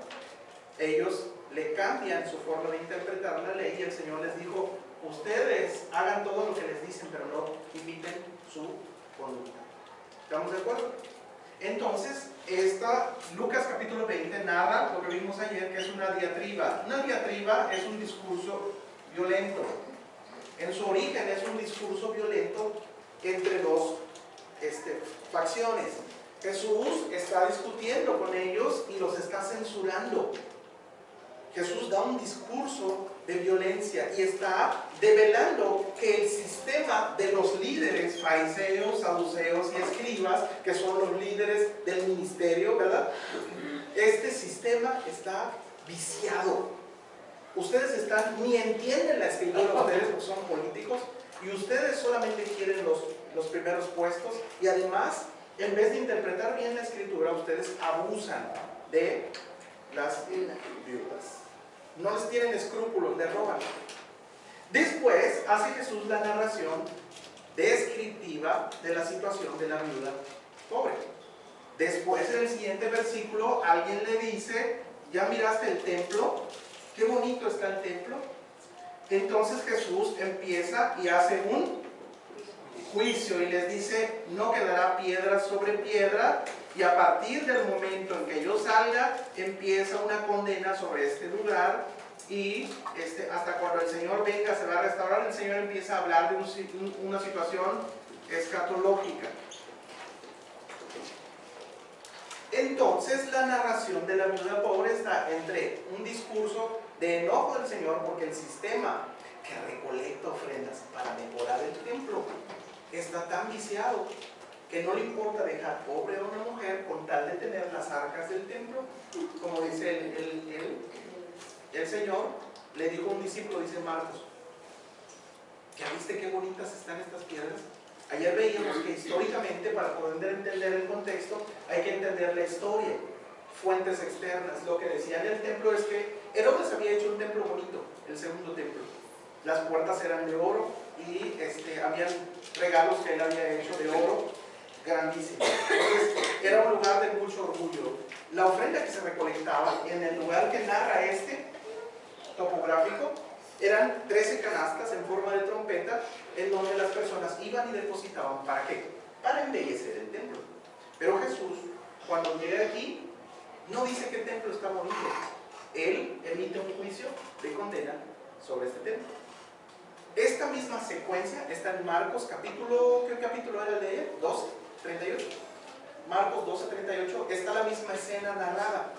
ellos le cambian su forma de interpretar la ley y el Señor les dijo, ustedes hagan todo lo que les dicen, pero no imiten su conducta. ¿Estamos de acuerdo? Entonces, Lucas capítulo 20 narra lo que vimos ayer, que es una diatriba. Una diatriba es un discurso violento. En su origen es un discurso violento entre dos facciones. Jesús está discutiendo con ellos y los está censurando. Jesús da un discurso de violencia y está develando que el sistema de los líderes, fariseos, saduceos y escribas, que son los líderes del ministerio, ¿verdad? Este sistema está viciado. Ustedes ni entienden la escritura, ustedes porque son políticos, y ustedes solamente quieren los primeros puestos, y además, en vez de interpretar bien la escritura, ustedes abusan de las viudas. No les tienen escrúpulos, les roban. Después hace Jesús la narración descriptiva de la situación de la viuda pobre. Después, en el siguiente versículo, alguien le dice, ¿ya miraste el templo? Qué bonito está el templo. Entonces Jesús empieza y hace un juicio y les dice, no quedará piedra sobre piedra, y a partir del momento en que yo salga, empieza una condena sobre este lugar, y hasta cuando el Señor venga, se va a restaurar. El Señor empieza a hablar de una situación escatológica. Entonces la narración de la viuda pobre está entre un discurso de enojo del Señor porque el sistema que recolecta ofrendas para mejorar el templo está tan viciado que no le importa dejar pobre a una mujer con tal de tener las arcas del templo. Como dice el Señor, le dijo a un discípulo, dice Marcos, ¿ya viste qué bonitas están estas piedras? Ayer veíamos que históricamente, para poder entender el contexto, hay que entender la historia, fuentes externas. Lo que decían del templo es que Herodes había hecho un templo bonito, el segundo templo. Las puertas eran de oro y habían regalos que él había hecho de oro grandísimos. Entonces, era un lugar de mucho orgullo. La ofrenda que se recolectaba en el lugar que narra topográfico, eran 13 canastas en forma de trompeta, en donde las personas iban y depositaban. ¿Para qué? Para embellecer el templo. Pero Jesús, cuando llega aquí, no dice que el templo está bonito. Él emite un juicio de condena sobre este templo. Esta misma secuencia está en Marcos capítulo, ¿qué capítulo era el de ayer? 12, 38. Marcos 12, 38, está la misma escena narrada.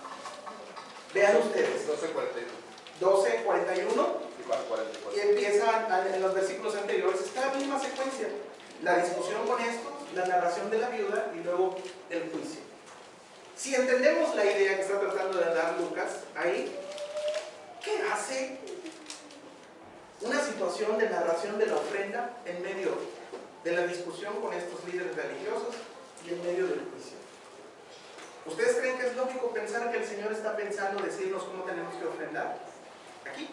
Vean ustedes. 12, 41. Y empieza en los versículos anteriores, está la misma secuencia, la discusión con esto, la narración de la viuda y luego el juicio. Si entendemos la idea que está tratando de dar Lucas ahí, ¿qué hace una situación de narración de la ofrenda en medio de la discusión con estos líderes religiosos y en medio del juicio? ¿Ustedes creen que es lógico pensar que el Señor está pensando decirnos cómo tenemos que ofrendar? Aquí.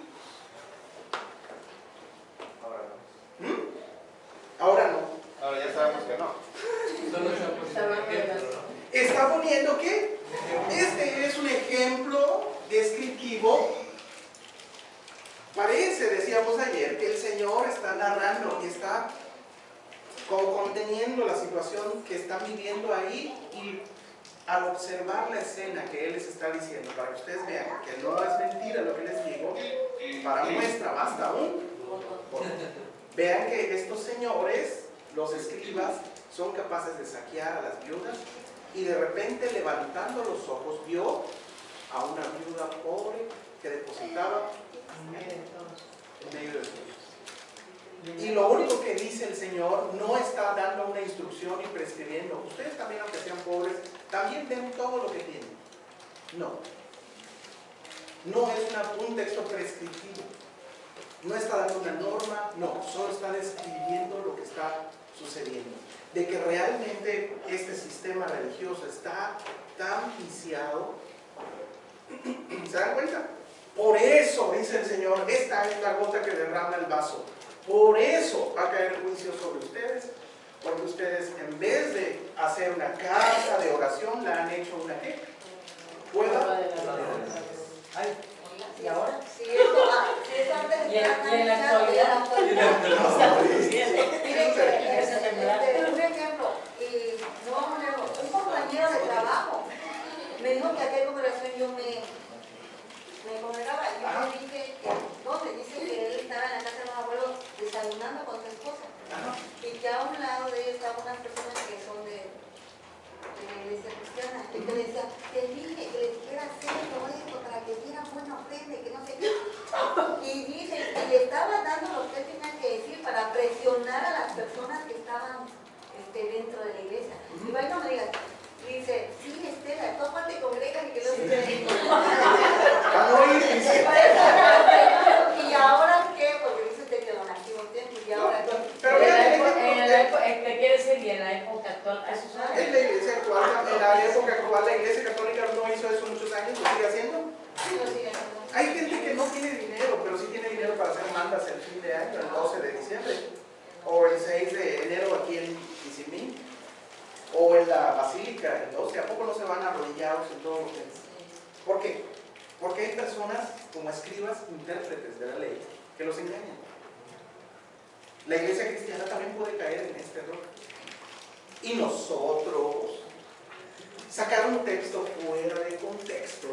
Ahora no. Ahora ya sabemos que no. Está poniendo que este es un ejemplo descriptivo. Parece, decíamos ayer, que el Señor está narrando y está como conteniendo la situación que están viviendo ahí, y al observar la escena que Él les está diciendo, para que ustedes vean que no es mentira lo que les digo, para muestra basta un vean que estos señores, los escribas, son capaces de saquear a las viudas, y de repente, levantando los ojos, vio a una viuda pobre que depositaba en medio de todos. Y lo único que dice el Señor, no está dando una instrucción y prescribiendo, ustedes también, aunque sean pobres, también den todo lo que tienen. No. No es un texto prescriptivo. No está dando una norma, no, solo está describiendo lo que está sucediendo. De que realmente este sistema religioso está tan viciado. ¿Se dan cuenta? Por eso, dice el Señor, esta es la gota que derrama el vaso. Por eso va a caer el juicio sobre ustedes, porque ustedes, en vez de hacer una casa de oración, la han hecho una ¿qué? Cueva de la. ¿Y ahora? Sí, eso antes de en la actualidad. Miren, un ejemplo, y no vamos lejos, un compañero de trabajo me dijo que aquella congregación yo me congregaba, y yo le dije que ¿dónde? Dice que él estaba en la casa de los abuelos desayunando con su esposa, y que a un lado de ellos estaban unas personas que son de la iglesia cristiana, y que le decía, te dije que le dijeras esto para que dieran buena ofrenda y que no sé qué. Y dice, y le estaba dando lo que tenía que decir para presionar a las personas que estaban dentro de la iglesia. Y vaya, no me digas, dice, sí, Estela, tú aparte congregas y que no se te ¿Y ahora qué? Porque dice usted que donativo tiempo, y ahora qué. Pero ¿Qué quiere decir? Y en la época actual, ¿qué sucede? En la iglesia actual, en la época actual, la iglesia católica no hizo eso muchos años, ¿lo sigue haciendo? Sí, lo sigue haciendo. Hay gente que no tiene dinero, pero sí tiene dinero para hacer mandas el fin de año, el 12 de diciembre, o el 6 de enero música el 12, ¿a poco no se van arrodillados en todo lo que es? ¿Por qué? Porque hay personas como escribas, intérpretes de la ley, que los engañan. La iglesia cristiana también puede caer en este error. Y nosotros sacar un texto fuera de contexto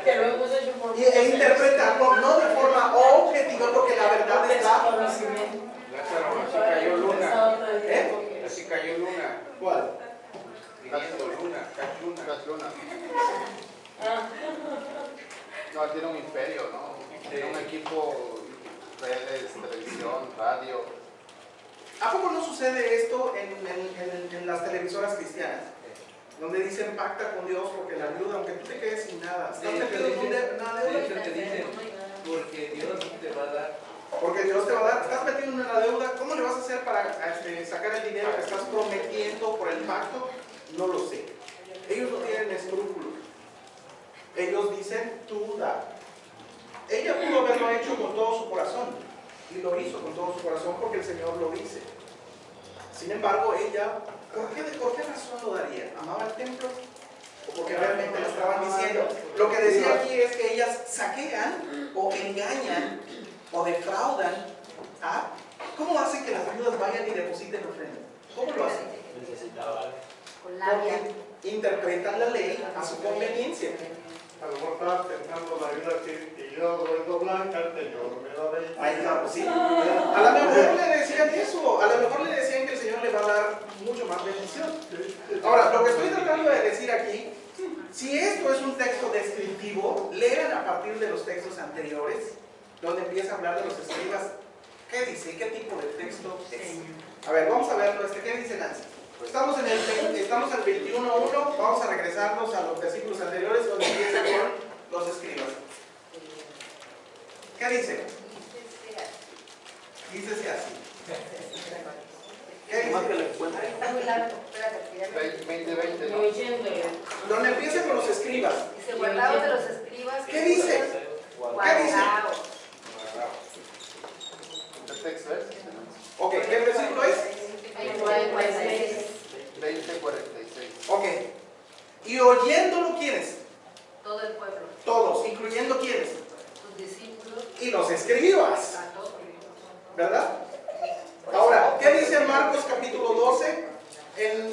Que lo hemos hecho por e interpretarlo no de forma objetiva, porque la verdad está. Lázaro, así cayó Luna. ¿Eh? Así cayó Luna. ¿Cuál? Viniendo Luna, Cash Luna. Cash Luna. No, él tiene un imperio, ¿no? Tiene un equipo, redes, televisión, radio. ¿A poco no sucede esto en las televisoras cristianas? Donde dicen pacta con Dios porque la ayuda, aunque tú te quedes sin nada. Estás metido en una De deuda. hecho, te dicen, porque Dios te va a dar. Porque Dios te va a dar. Estás metido en una deuda. ¿Cómo le vas a hacer para sacar el dinero que estás prometiendo por el pacto? No lo sé. Ellos no tienen escrúpulos. Ellos dicen tú da. Ella pudo haberlo hecho con todo su corazón. Y lo hizo con todo su corazón porque el Señor lo dice. Sin embargo, ella, ¿por qué razón lo daría? ¿Amaba el templo? ¿O porque realmente le estaban diciendo? Lo que decía aquí es que ellas saquean o engañan o defraudan. ¿Ah? ¿Cómo hacen que las viudas vayan y depositen ofrenda? ¿Cómo lo hacen? Con labia. Porque interpretan la ley a su conveniencia. A lo mejor estaba pensando la vida que yo vuelvo blanca, el Señor me da de... Ahí está, pues sí. A lo mejor le decían eso, a lo mejor le decían que el Señor le va a dar mucho más bendición. Ahora, lo que estoy tratando de decir aquí, si esto es un texto descriptivo, lean a partir de los textos anteriores, donde empieza a hablar de los escribas. ¿Qué dice? ¿Qué tipo de texto es? A ver, vamos a verlo. ¿Qué dice Nancy? Estamos en el 21.1, vamos a regresarnos a los versículos anteriores donde empieza con los escribas. ¿Qué dice? Dice así. ¿Qué dice? Está muy largo, espérate. 20, Yo ¿no? oyéndole. Donde empieza con los escribas. Dice, guardados de los escribas. ¿Qué dice? ¿Qué dice? Guardaos. ¿El texto es? Ok, ¿qué versículo es? 20:46. Ok. ¿Y oyéndolo quiénes? Todo el pueblo. Todos, incluyendo quiénes. Sus discípulos. Y los escribas. A todos. ¿Verdad? Ahora, ¿qué dice Marcos capítulo 12?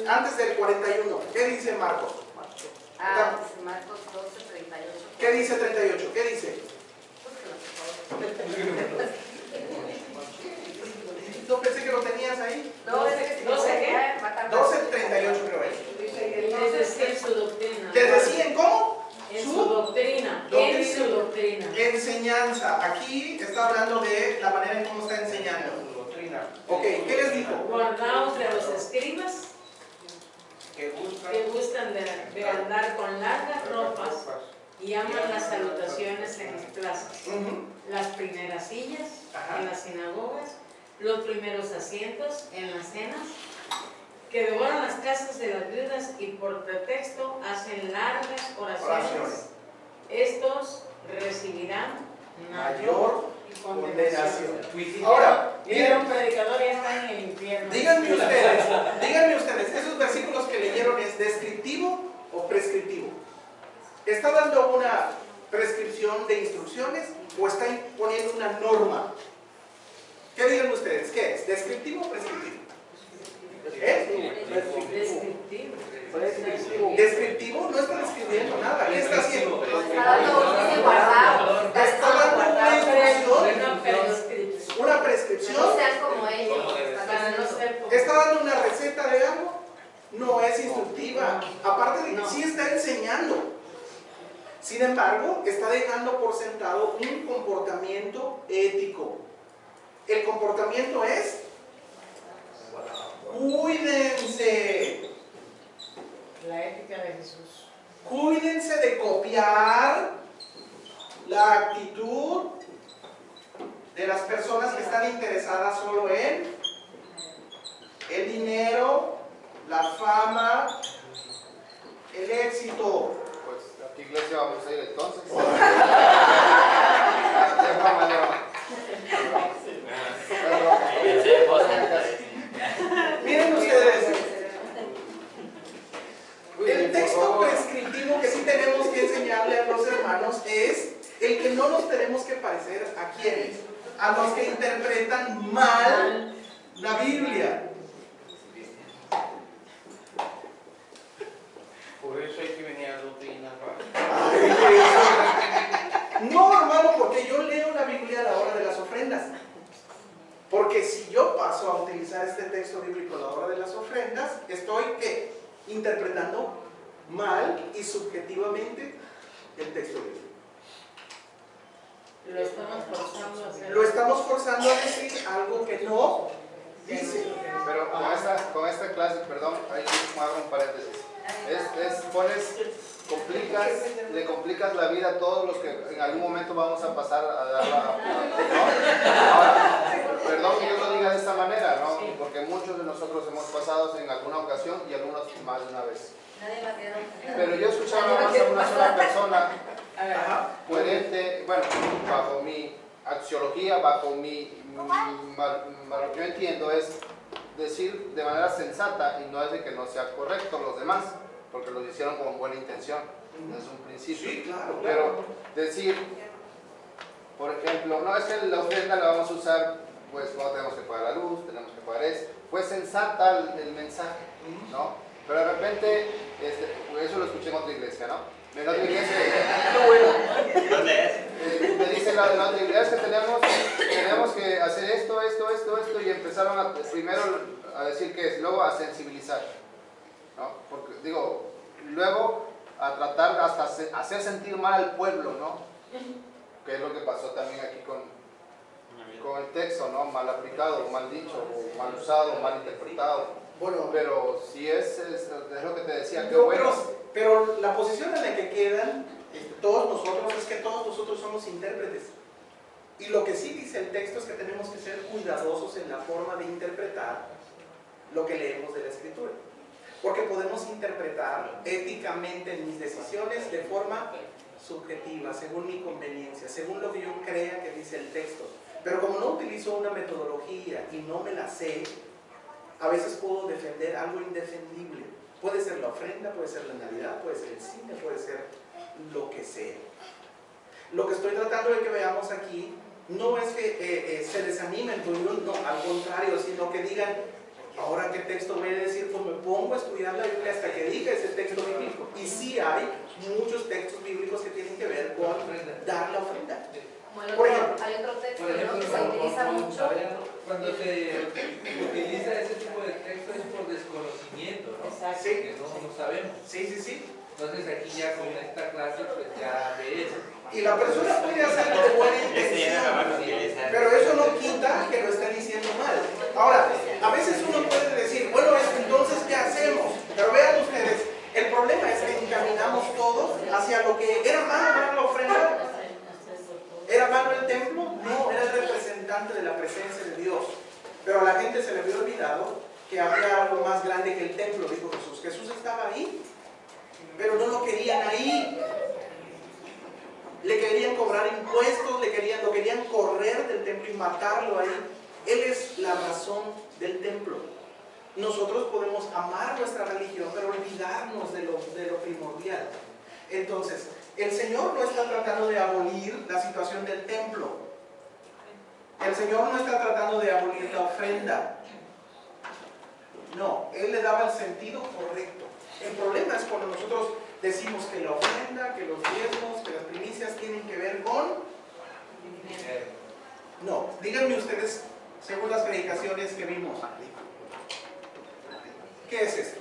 Antes del 41. ¿Qué dice Marcos? Dice Marcos 12, 38. ¿Qué dice 38? ¿Qué dice? No pensé que lo tenías ahí. No, es que 12, ¿qué? 12:38 creo es. Es decir, su doctrina. ¿Les decían cómo? En su doctrina. En su doctrina. Enseñanza. Aquí está hablando de la manera en cómo está enseñando. Ok, ¿qué les dijo? Guardaos de los escribas Que buscan que gustan de andar con largas ropas y aman las salutaciones en las plazas, las primeras sillas en las sinagogas, los primeros asientos en las cenas, que devoran las casas de las viudas y por pretexto hacen largas oraciones. Estos recibirán mayor condenación. Ahora, Mira, un miren, predicador ya está en el infierno. díganme ustedes, ¿esos versículos que leyeron es descriptivo o prescriptivo? ¿Está dando una prescripción de instrucciones o está imponiendo una norma? ¿Qué digan ustedes? ¿Qué es? ¿Descriptivo o prescriptivo? Descriptivo. ¿Descriptivo? No está describiendo nada. ¿Qué está haciendo? Está dando orden guardado. Está dando una instrucción, una Que prescripción. no sean como ellos. Para no ser como... ¿Está dando una receta de algo? No es instructiva. Aparte de que sí está enseñando. Sin embargo, está dejando por sentado un comportamiento ético. El comportamiento es: cuídense. La ética de Jesús. Cuídense de copiar la actitud de las personas que están interesadas solo en el dinero, la fama, el éxito. Pues, ¿a qué iglesia vamos a ir entonces? Miren ustedes, texto bíblico a la hora de las ofrendas, estoy ¿qué? Interpretando mal y subjetivamente el texto bíblico. Lo estamos forzando a hacer. Lo estamos forzando a decir algo que no dice. Pero con esta clase, perdón, ahí hago un paréntesis. Le complicas la vida a todos los que en algún momento vamos a pasar a dar ¿no? Ahora, perdón que yo lo diga de esta manera, ¿no? Porque muchos de nosotros hemos pasado en alguna ocasión y algunos más de una vez. Pero yo escuchaba más a una sola persona coherente, bueno, bajo mi axiología, bajo lo que yo entiendo es decir de manera sensata, y no es de que no sea correcto los demás, porque lo hicieron con buena intención desde un principio. Sí, claro. Pero decir, por ejemplo, no es que la ofrenda la vamos a usar, pues no tenemos que pagar la luz, tenemos que pagar eso. Fue sensata el mensaje, ¿no? Pero de repente, eso lo escuché en otra iglesia, ¿no? En otra iglesia, ¿dónde es? me dice la otra iglesia que tenemos que hacer esto, y empezaron primero a decir que es, luego a sensibilizar, ¿no? Porque, digo, luego a tratar hasta hacer sentir mal al pueblo, ¿no? Que es lo que pasó también aquí con el texto, ¿no? Mal aplicado, mal dicho, o mal usado, mal interpretado. Bueno, pero si es lo que te decía, que no, bueno. pero la posición en la que quedan todos nosotros es que todos nosotros somos intérpretes. Y lo que sí dice el texto es que tenemos que ser cuidadosos en la forma de interpretar lo que leemos de la Escritura. Porque podemos interpretar éticamente mis decisiones de forma subjetiva, según mi conveniencia, según lo que yo crea que dice el texto. Pero como no utilizo una metodología y no me la sé, a veces puedo defender algo indefendible. Puede ser la ofrenda, puede ser la Navidad, puede ser el cine, puede ser lo que sea. Lo que estoy tratando de que veamos aquí no es que se desanimen, no, al contrario, sino que digan, ahora qué texto voy a decir, pues me pongo a estudiar la Biblia hasta que diga ese texto bíblico. Y sí hay muchos textos bíblicos que tienen que ver con dar la ofrenda. Por ejemplo, hay otro texto, por ejemplo, ¿no? Que se utiliza mucho. Cuando se utiliza ese tipo de texto es por desconocimiento, ¿no? Exacto. Porque no sabemos. Sí. Entonces aquí ya con esta clase pues ya ves. Y la persona puede hacerlo de buena intención, pero eso no quita que lo esté diciendo mal. Ahora, a veces uno puede decir, bueno, entonces ¿qué hacemos? Pero vean ustedes, el problema es que encaminamos todos hacia lo que era malo dar la ofrenda. ¿Era malo el templo? No, era el representante de la presencia de Dios. Pero a la gente se le había olvidado que había algo más grande que el templo, dijo Jesús. Jesús estaba ahí, pero no lo querían ahí. Le querían cobrar impuestos, lo querían correr del templo y matarlo ahí. Él es la razón del templo. Nosotros podemos amar nuestra religión, pero olvidarnos de lo primordial. Entonces, el Señor no está tratando de abolir la situación del templo. El Señor no está tratando de abolir la ofrenda. No, Él le daba el sentido correcto. El problema es cuando nosotros decimos que la ofrenda, que los diezmos, que las primicias tienen que ver con... No, díganme ustedes, según las predicaciones que vimos, ¿qué es esto?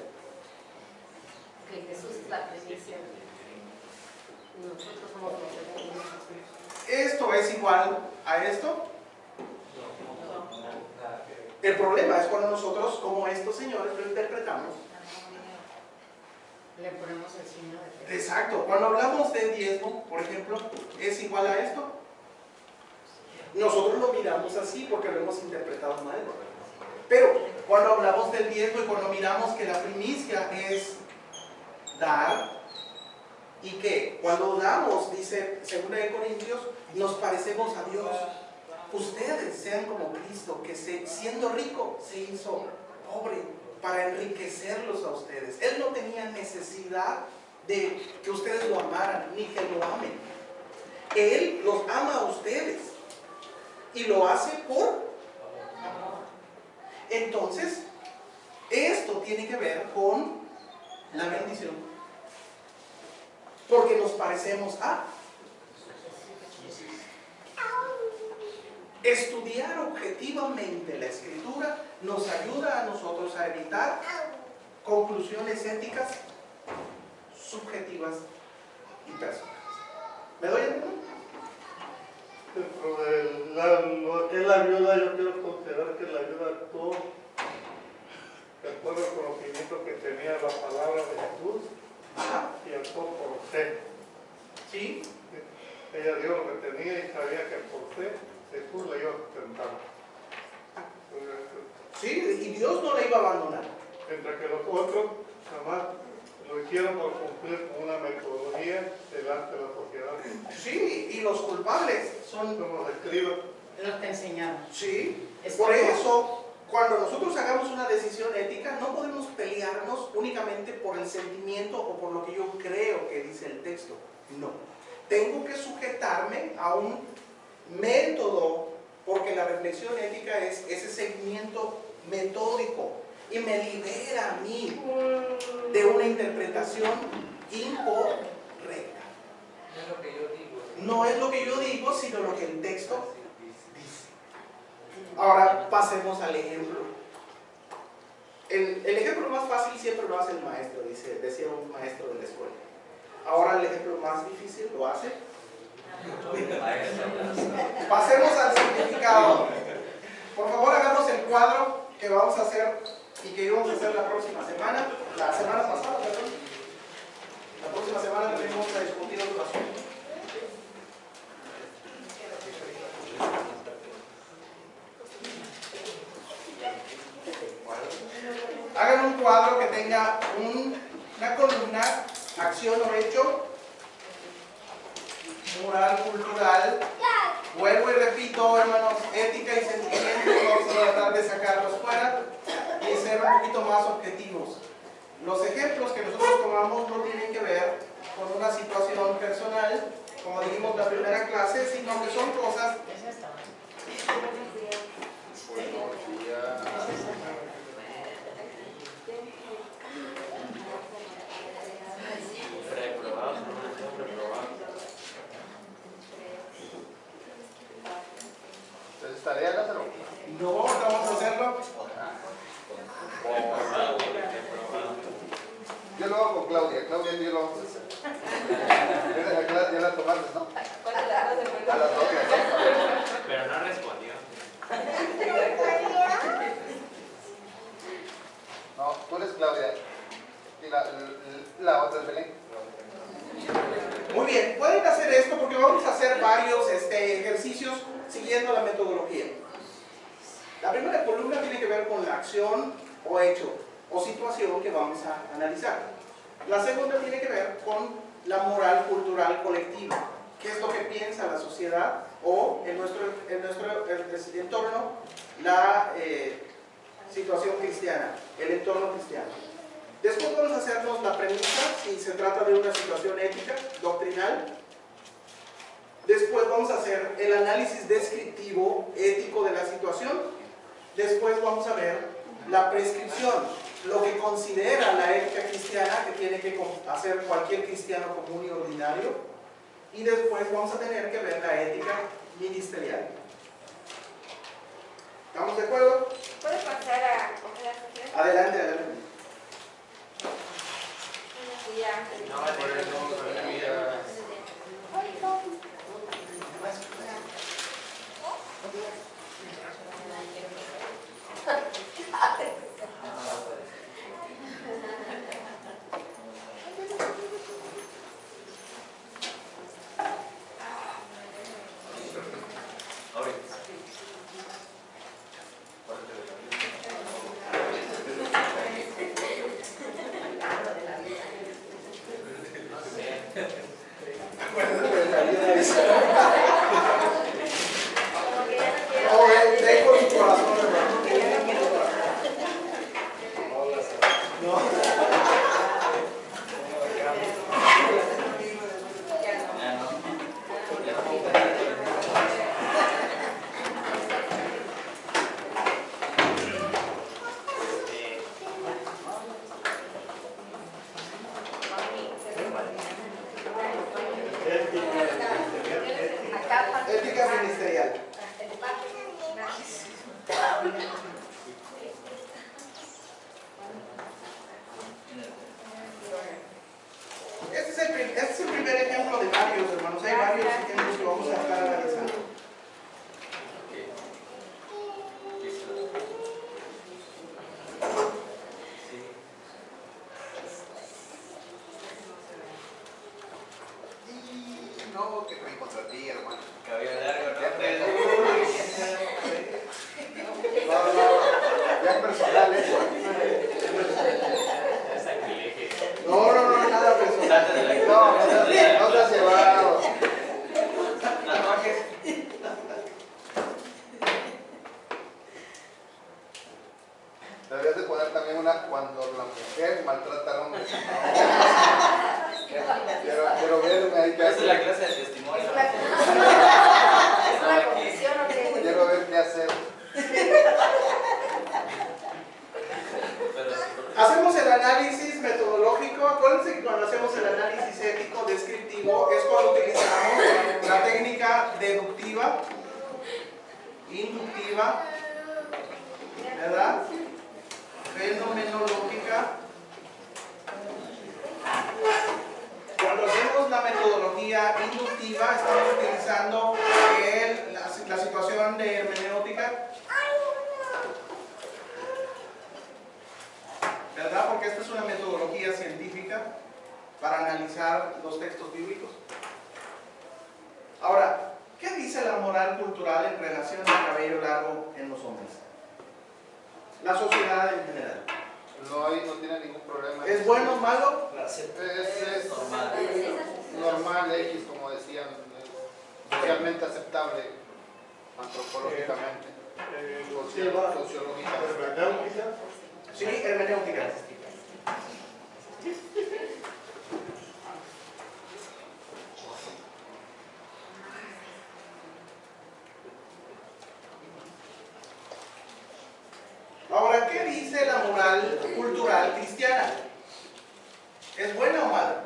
Que Jesús es la primicia. Nosotros somos los segundos. ¿Esto es igual a esto? El problema es cuando nosotros, como estos señores, lo interpretamos. Le ponemos el signo de... Exacto. Cuando hablamos de diezmo, por ejemplo, ¿es igual a esto? Nosotros lo miramos así porque lo hemos interpretado mal. Pero cuando hablamos del diezmo y cuando miramos que la primicia es dar, y que cuando damos, dice 2 Corintios, nos parecemos a Dios. Ustedes sean como Cristo, que siendo rico se hizo pobre para enriquecerlos a ustedes. Él no tenía necesidad de que ustedes lo amaran ni que lo amen. Él los ama a ustedes y lo hace por amor. Entonces, esto tiene que ver con la bendición, porque nos parecemos a. Estudiar objetivamente la escritura nos ayuda a nosotros a evitar conclusiones éticas subjetivas y personales. ¿Me doy el número? Dentro de lo que es la ayuda, yo quiero considerar que la ayuda actuó de acuerdo al conocimiento que tenía la palabra de Jesús. Ajá. Y actuó por fe. Sí. Ella dio lo que tenía y sabía que por fe Jesús la iba a sustentar. Sí, y Dios no la iba a abandonar. Mientras que los otros jamás lo hicieron por cumplir con una metodología delante de la sociedad. Sí, y los culpables son Como los escribas. Los que enseñaron. Sí, Es por que- eso, cuando nosotros hagamos una decisión ética, no podemos pelearnos únicamente por el sentimiento o por lo que yo creo que dice el texto. No. Tengo que sujetarme a un método, porque la reflexión ética es ese seguimiento metódico y me libera a mí de una interpretación incorrecta. No es lo que yo digo. No es lo que yo digo, sino lo que el texto dice. Ahora pasemos al ejemplo. El ejemplo más fácil siempre lo hace el maestro, decía un maestro de la escuela. Ahora el ejemplo más difícil lo hace. Pasemos al significado. Por favor, hagamos el cuadro que vamos a hacer y que íbamos a hacer la próxima semana. La semana pasada, perdón. La próxima semana tenemos a discutir otro asunto. Hagan un cuadro que tenga una columna, acción o hecho, moral, cultural. Vuelvo y repito, hermanos, ética y sentimientos, vamos a tratar de sacarlos fuera y ser un poquito más objetivos. Los ejemplos que nosotros tomamos no tienen que ver con una situación personal, como dijimos la primera clase, sino que son cosas. Entonces, tarea, Lázaro. No, vamos a hacerlo. Yo lo hago con Claudia. Claudia y yo lo vamos a hacer. Ya la tomaste, ¿no? A las 2. Pero no respondió. No, tú eres Claudia. Y la otra es Belén. Muy bien, pueden hacer esto porque vamos a hacer varios ejercicios siguiendo la metodología. La primera columna tiene que ver con la acción o hecho o situación que vamos a analizar. La segunda tiene que ver con la moral cultural colectiva. ¿Qué es lo que piensa la sociedad o en nuestro entorno la situación cristiana, el entorno cristiano? Después vamos a hacernos la premisa si se trata de una situación ética, doctrinal. Después vamos a hacer el análisis descriptivo, ético de la situación. Después vamos a ver la prescripción, lo que considera la ética cristiana que tiene que hacer cualquier cristiano común y ordinario. Y después vamos a tener que ver la ética ministerial. ¿Estamos de acuerdo? ¿Puedes pasar a la sesión? Adelante, adelante. No va a tener todo que creen contra ti, hermano. Cabello largo, ¿no? Ya es personal eso. Es sacrilegio. No, nada personal. Salta de la No te has llevado. Tatuajes. Deberías de poner también una cuando la mujer maltrata al hombre. Quiero verme ahí qué Esa es la hacer. clase de testimonio. Es una confesión, ¿o qué? Quiero ver qué hacer. Hacemos el análisis metodológico. Acuérdense que cuando hacemos el análisis ético descriptivo es cuando utilizamos la técnica deductiva, inductiva, ¿verdad? Fenomenológica. Cuando hacemos la metodología inductiva estamos utilizando la situación de hermenéutica, ¿verdad? Porque esta es una metodología científica para analizar los textos bíblicos. Ahora, ¿qué dice la moral cultural en relación al cabello largo en los hombres? La sociedad en general. No tiene ningún problema. ¿Es bueno o malo? Es Normal. normal, X, como decían, socialmente aceptable, antropológicamente, sociológicamente. Sí, hermenéutica. Ahora, ¿qué dice la moral cultural cristiana? ¿Es buena o mala?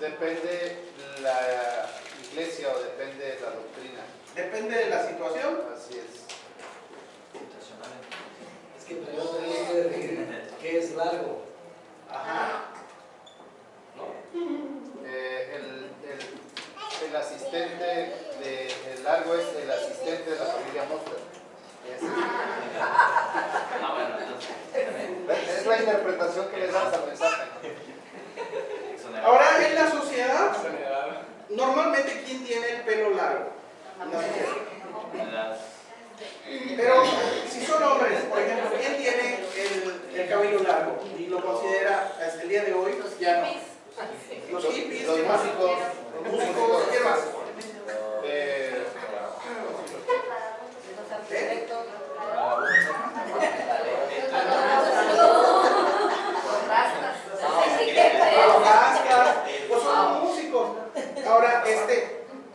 Depende la iglesia o depende la doctrina. Depende de la situación. Así es. Es que primero tenemos que definir qué es largo. Ajá. El asistente el largo es el asistente de la familia Monster. Ah, bueno, entonces. Es la interpretación que le das al mensaje. Ahora, en la sociedad, normalmente, ¿quién tiene el pelo largo? En la sociedad. Pero, si son hombres, por ejemplo, ¿quién tiene el cabello largo? Y lo considera, hasta el día de hoy, ya no. Los hippies, Los ¿qué más? músicos, Los músicos, ¿qué más? Pues son músicos. Ahora,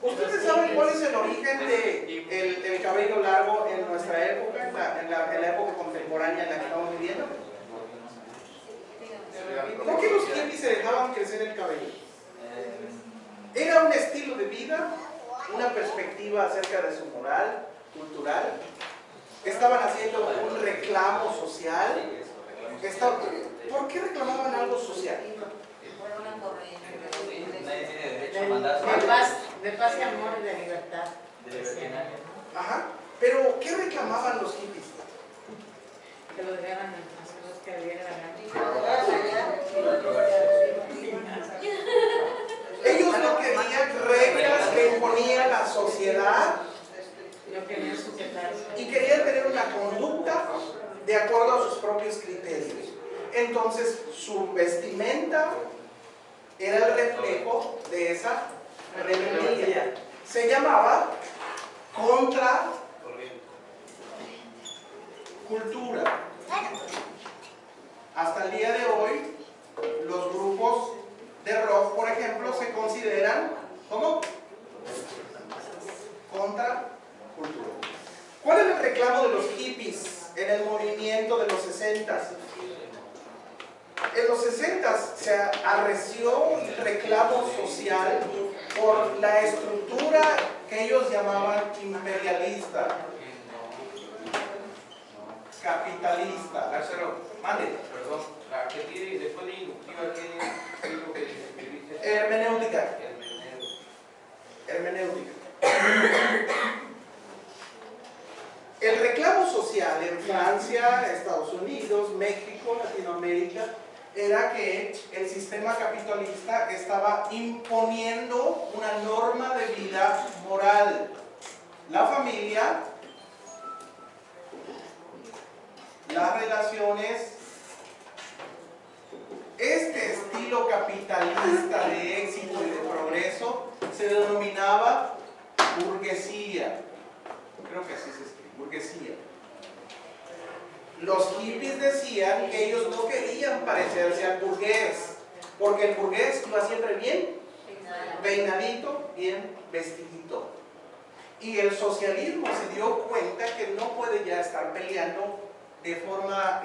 ¿ustedes saben cuál es el origen del cabello largo en nuestra época, en la época contemporánea en la que estamos viviendo? ¿Por qué los hippies se dejaban crecer el cabello? Era un estilo de vida, una perspectiva acerca de su moral cultural. Estaban haciendo un reclamo social. ¿Por qué reclamaban algo social? Nadie tiene derecho a mandar su De paz y amor y de libertad. Ajá. Pero, ¿qué reclamaban los hippies? Que lo dejaran hacer los que le dieran la gana. Ellos no querían reglas que imponía la sociedad No querían sujetarse. y querían tener una conducta de acuerdo a sus propios criterios. Entonces, su vestimenta era el reflejo de esa rebeldía. Se llamaba contracultura. Hasta el día de hoy, los grupos de rock, por ejemplo, se consideran como contracultura. ¿Cuál es el reclamo de los hippies en el movimiento de los 60s? En los 60s se arreció el reclamo social por la estructura que ellos llamaban imperialista, capitalista. Lázaro, Mande. perdón, la que tiene después de inductiva, ¿qué es lo que escribiste? Hermenéutica. Hermenéutica. El reclamo social en Francia, Estados Unidos, México, Latinoamérica, era que el sistema capitalista estaba imponiendo una norma de vida moral. La familia, las relaciones, este estilo capitalista de éxito y de progreso se denominaba burguesía. Creo que así se escribe, burguesía. Los hippies decían que ellos no querían parecerse al burgués, porque el burgués iba siempre bien peinadito, bien vestidito. Y el socialismo se dio cuenta que no puede ya estar peleando de forma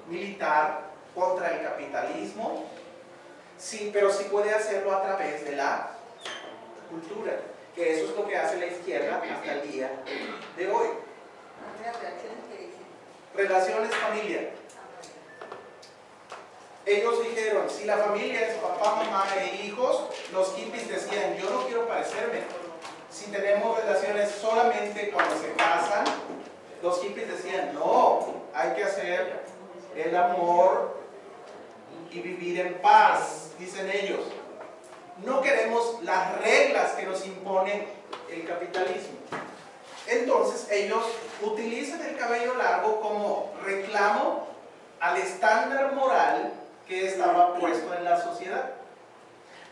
militar contra el capitalismo, sí, pero sí puede hacerlo a través de la cultura, que eso es lo que hace la izquierda hasta el día de hoy. Relaciones familia. Ellos dijeron, si la familia es papá, mamá e hijos, los hippies decían, yo no quiero parecerme. Si tenemos relaciones solamente cuando se casan, los hippies decían, no, hay que hacer el amor y vivir en paz, dicen ellos. No queremos las reglas que nos impone el capitalismo. Entonces ellos utilizan el cabello largo como reclamo al estándar moral que estaba puesto en la sociedad.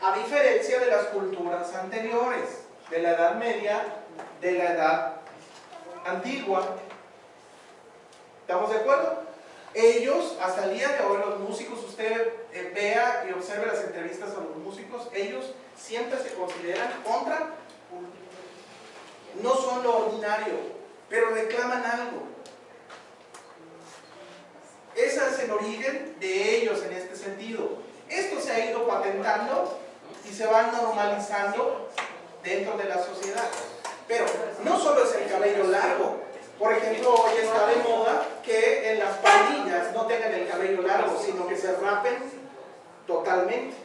A diferencia de las culturas anteriores, de la Edad Media, de la Edad Antigua. ¿Estamos de acuerdo? Ellos, hasta el día de hoy, los músicos, usted vea y observe las entrevistas a los músicos, ellos siempre se consideran contra, no son lo ordinario, pero reclaman algo. Ese es el origen de ellos en este sentido. Esto se ha ido patentando y se va normalizando dentro de la sociedad. Pero no solo es el cabello largo. Por ejemplo, hoy está de moda que en las pandillas no tengan el cabello largo, sino que se rapen totalmente.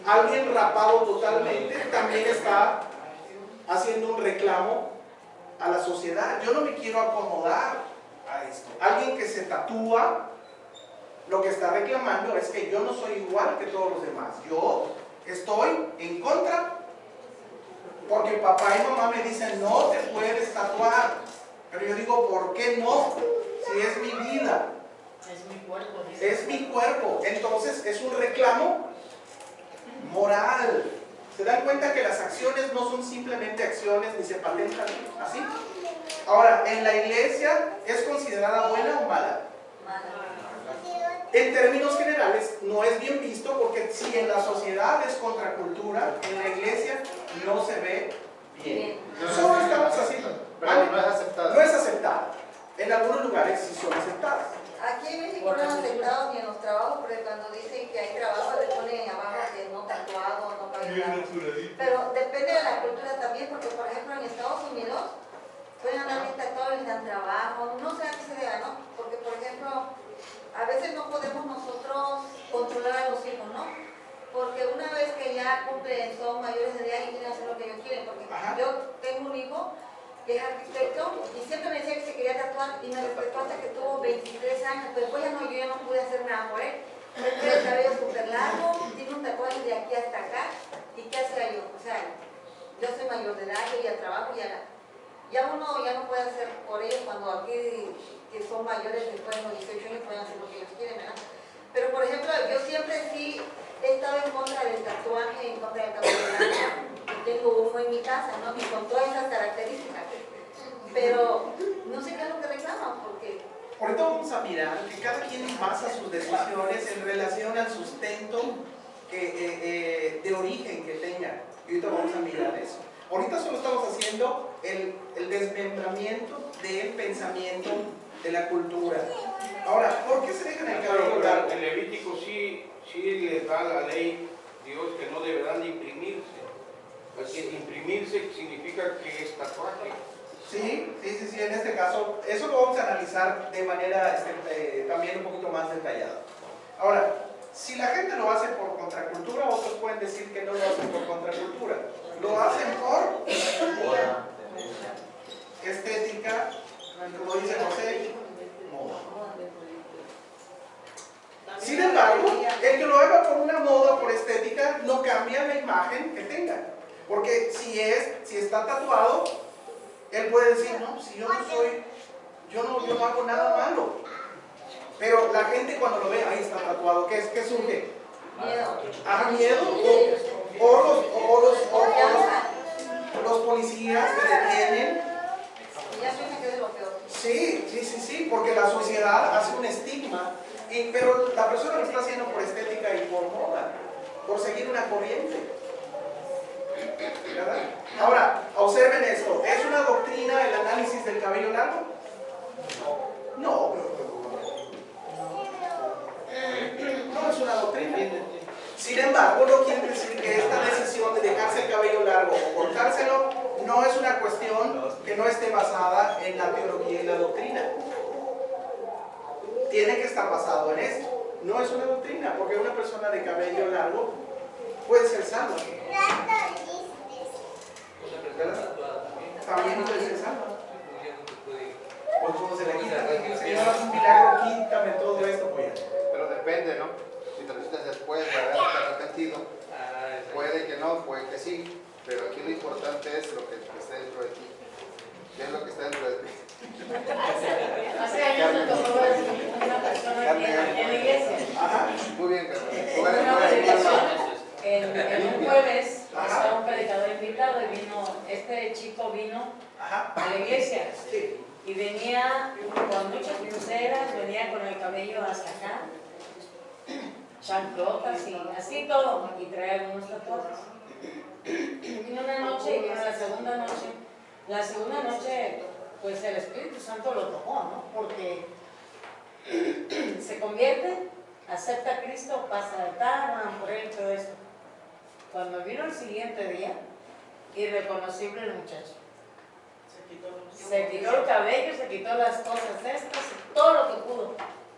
Alguien rapado totalmente también está haciendo un reclamo a la sociedad. Yo no me quiero acomodar a esto. Alguien que se tatúa, lo que está reclamando es que yo no soy igual que todos los demás. Yo estoy en contra porque papá y mamá me dicen no te puedes tatuar, pero yo digo ¿por qué no? Si es mi vida, es mi cuerpo, es mi cuerpo. Entonces es un reclamo moral. ¿Se dan cuenta que las acciones no son simplemente acciones ni se patentan así? Ahora, ¿en la iglesia es considerada buena o mala? En términos generales, no es bien visto porque si en la sociedad es contracultura, en la iglesia no se ve bien. Solo estamos haciendo. Pero no es aceptada. No es aceptada. En algunos lugares sí son aceptadas. Aquí en México no han aceptado ni en los trabajos, porque cuando dicen que hay trabajo le ponen abajo que no tatuado, no cabello. Pero depende de la cultura también, porque por ejemplo en Estados Unidos pueden andar bien tatuados y les dan trabajo, no sé a qué se deba, ¿no? Porque por ejemplo, a veces no podemos nosotros controlar a los hijos, ¿no? Porque una vez que ya cumplen, son mayores de edad y quieren hacer lo que ellos quieren, porque yo tengo un hijo que es arquitecto y siempre me decía que se quería tatuar y me respetó hasta que tuvo 23 años, pero después yo ya no pude hacer nada por él. Él tiene el cabello súper largo, tiene un tatuaje de aquí hasta acá, ¿y qué hacía yo? O sea, yo soy mayor de edad, yo ya trabajo, ya uno ya no puede hacer por ellos cuando aquí que son mayores después de los 18 años pueden hacer lo que ellos quieren, ¿verdad? Pero por ejemplo, yo siempre sí he estado en contra del tatuaje, en contra del cabello largo. Tengo uno en mi casa, ¿no? Y con todas esas características. Pero no sé qué es lo que reclaman, porque... Ahorita vamos a mirar que cada quien basa sus decisiones en relación al sustento de origen que tenga. Y ahorita vamos a mirar eso. Ahorita solo estamos haciendo el desmembramiento del pensamiento de la cultura. Ahora, ¿por qué se dejan el cabello largo? En Levítico sí les da la ley Dios que no deberán de imprimirse. Así, imprimirse significa que es tatuaje. Sí, en este caso, eso lo vamos a analizar de manera también un poquito más detallada. Ahora, si la gente lo hace por contracultura, otros pueden decir que no lo hacen por contracultura. Lo hacen por estética, como dice José, moda. Sin embargo, cambia la imagen que tenga. Porque si está tatuado, él puede decir, no, si yo no hago nada malo. Pero la gente cuando lo ve, ahí está tatuado, ¿qué surge? Miedo. Miedo. Los policías te detienen. Ya suena que es lo peor. Sí, porque la sociedad hace un estigma, pero la persona lo está haciendo por estética y por moda, por seguir una corriente. ¿Verdad? Ahora, observen esto, ¿es una doctrina el análisis del cabello largo? No. No es una doctrina. Sin embargo, no quiere decir que esta decisión de dejarse el cabello largo o cortárselo no es una cuestión que no esté basada en la teología y la doctrina. Tiene que estar basado en esto. No es una doctrina, porque una persona de cabello largo puede ser salva. También puede ser salva. Pues como se le quita, Señor, un milagro, quítame todo esto, pues. Pero depende, ¿no? Si te lo quitas después de haberte arrepentido, puede que no, puede que sí, pero aquí lo importante es lo que está dentro de ti. ¿Qué es lo que está dentro de ti? Hace años me tocó una persona aquí en la iglesia. Muy bien, Carlos. En una predicación, en un jueves, estaba un predicador invitado y este chico vino a la iglesia. Y venía con muchas pulseras, venía con el cabello hasta acá, chanclotas y así todo, y traía algunos tatuajes. Vino una noche y vino la segunda noche. La segunda noche, pues el Espíritu Santo lo tocó, ¿no? Porque se convierte, acepta a Cristo, pasa al altar, van por él y todo esto. Cuando vino el siguiente día, irreconocible el muchacho. Se quitó el cabello, se quitó las cosas estas, todo lo que pudo,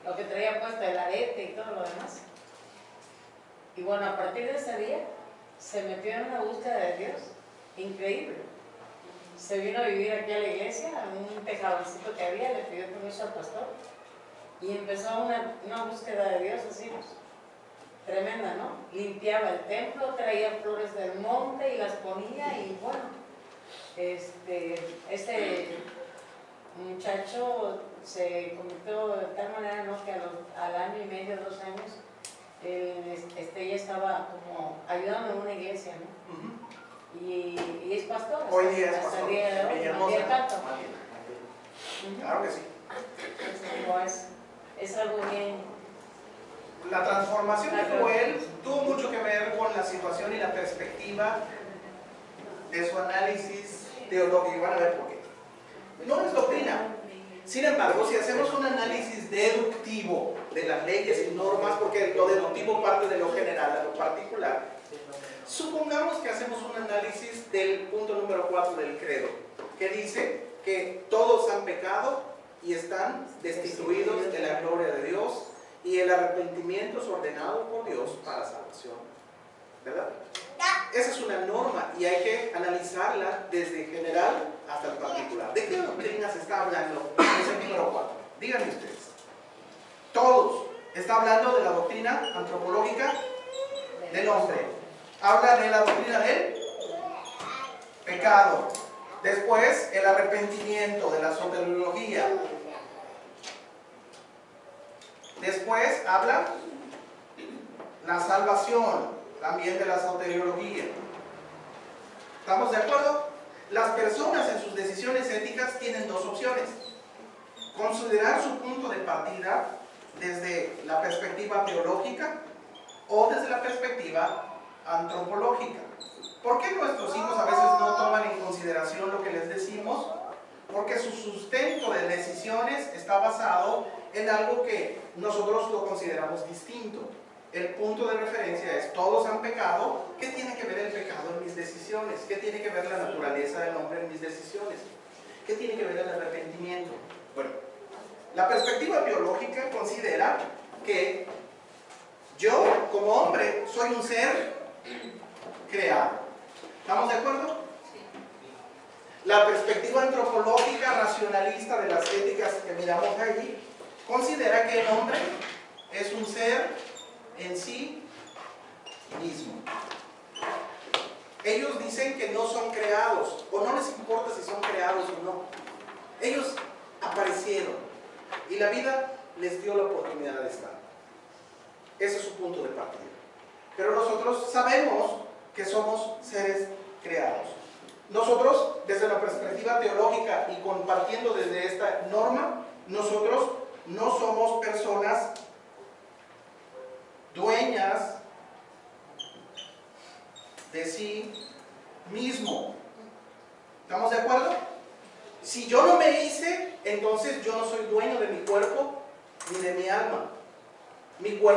lo que traía puesto, el arete y todo lo demás. Y bueno, a partir de ese día, se metió en una búsqueda de Dios increíble. Se vino a vivir aquí a la iglesia, a un tejadoncito que había, le pidió permiso al pastor, y empezó una búsqueda de Dios así, pues, tremenda, ¿no? Limpiaba el templo, traía flores del monte y las ponía, y bueno, este muchacho se convirtió de tal manera, ¿no?, que al año y medio, 2 años, ella estaba como ayudando en una iglesia, ¿no? Y es pastor. Hoy día es pastor. Hasta el día de hoy, Claro que sí. Es algo bien. La transformación que tuvo él tuvo mucho que ver con la situación y la perspectiva de su análisis teológico. Y van a ver por qué. No es doctrina. Sin embargo, si hacemos un análisis deductivo de las leyes y normas, porque lo deductivo parte de lo general a lo particular, supongamos que hacemos un análisis del punto número 4 del credo, que dice que todos han pecado y están destituidos de la gloria de Dios, y el arrepentimiento es ordenado por Dios para salvación, ¿verdad? Esa es una norma y hay que analizarla desde general hasta el particular. ¿De qué doctrina se está hablando en ese número 4? Díganme ustedes. Todos. Está hablando de la doctrina antropológica del hombre. Habla de la doctrina del pecado. Después, el arrepentimiento, de la soteriología. Después habla la salvación, también de la soteriología. ¿Estamos de acuerdo? Las personas en sus decisiones éticas tienen 2 opciones. Considerar su punto de partida desde la perspectiva teológica o desde la perspectiva antropológica. ¿Por qué nuestros hijos a veces no toman en consideración lo que les decimos? Porque su sustento de decisiones está basado en algo que nosotros lo consideramos distinto. El punto de referencia es: todos han pecado. ¿Qué tiene que ver el pecado en mis decisiones? ¿Qué tiene que ver la naturaleza del hombre en mis decisiones? ¿Qué tiene que ver el arrepentimiento? Bueno, la perspectiva biológica considera que yo, como hombre, soy un ser creado. ¿Estamos de acuerdo? La perspectiva antropológica racionalista de las éticas que miramos allí considera que el hombre es un ser en sí mismo. Ellos dicen que no son creados, o no les importa si son creados o no. Ellos aparecieron y la vida les dio la oportunidad de estar. Ese es su punto de partida. Pero nosotros sabemos que somos seres creados. Nosotros, desde la perspectiva teológica y compartiendo desde esta norma, nosotros no somos personas dueñas de sí mismo. ¿Estamos de acuerdo? Si yo no me hice, entonces yo no soy dueño de mi cuerpo ni de mi alma. Mi cuerpo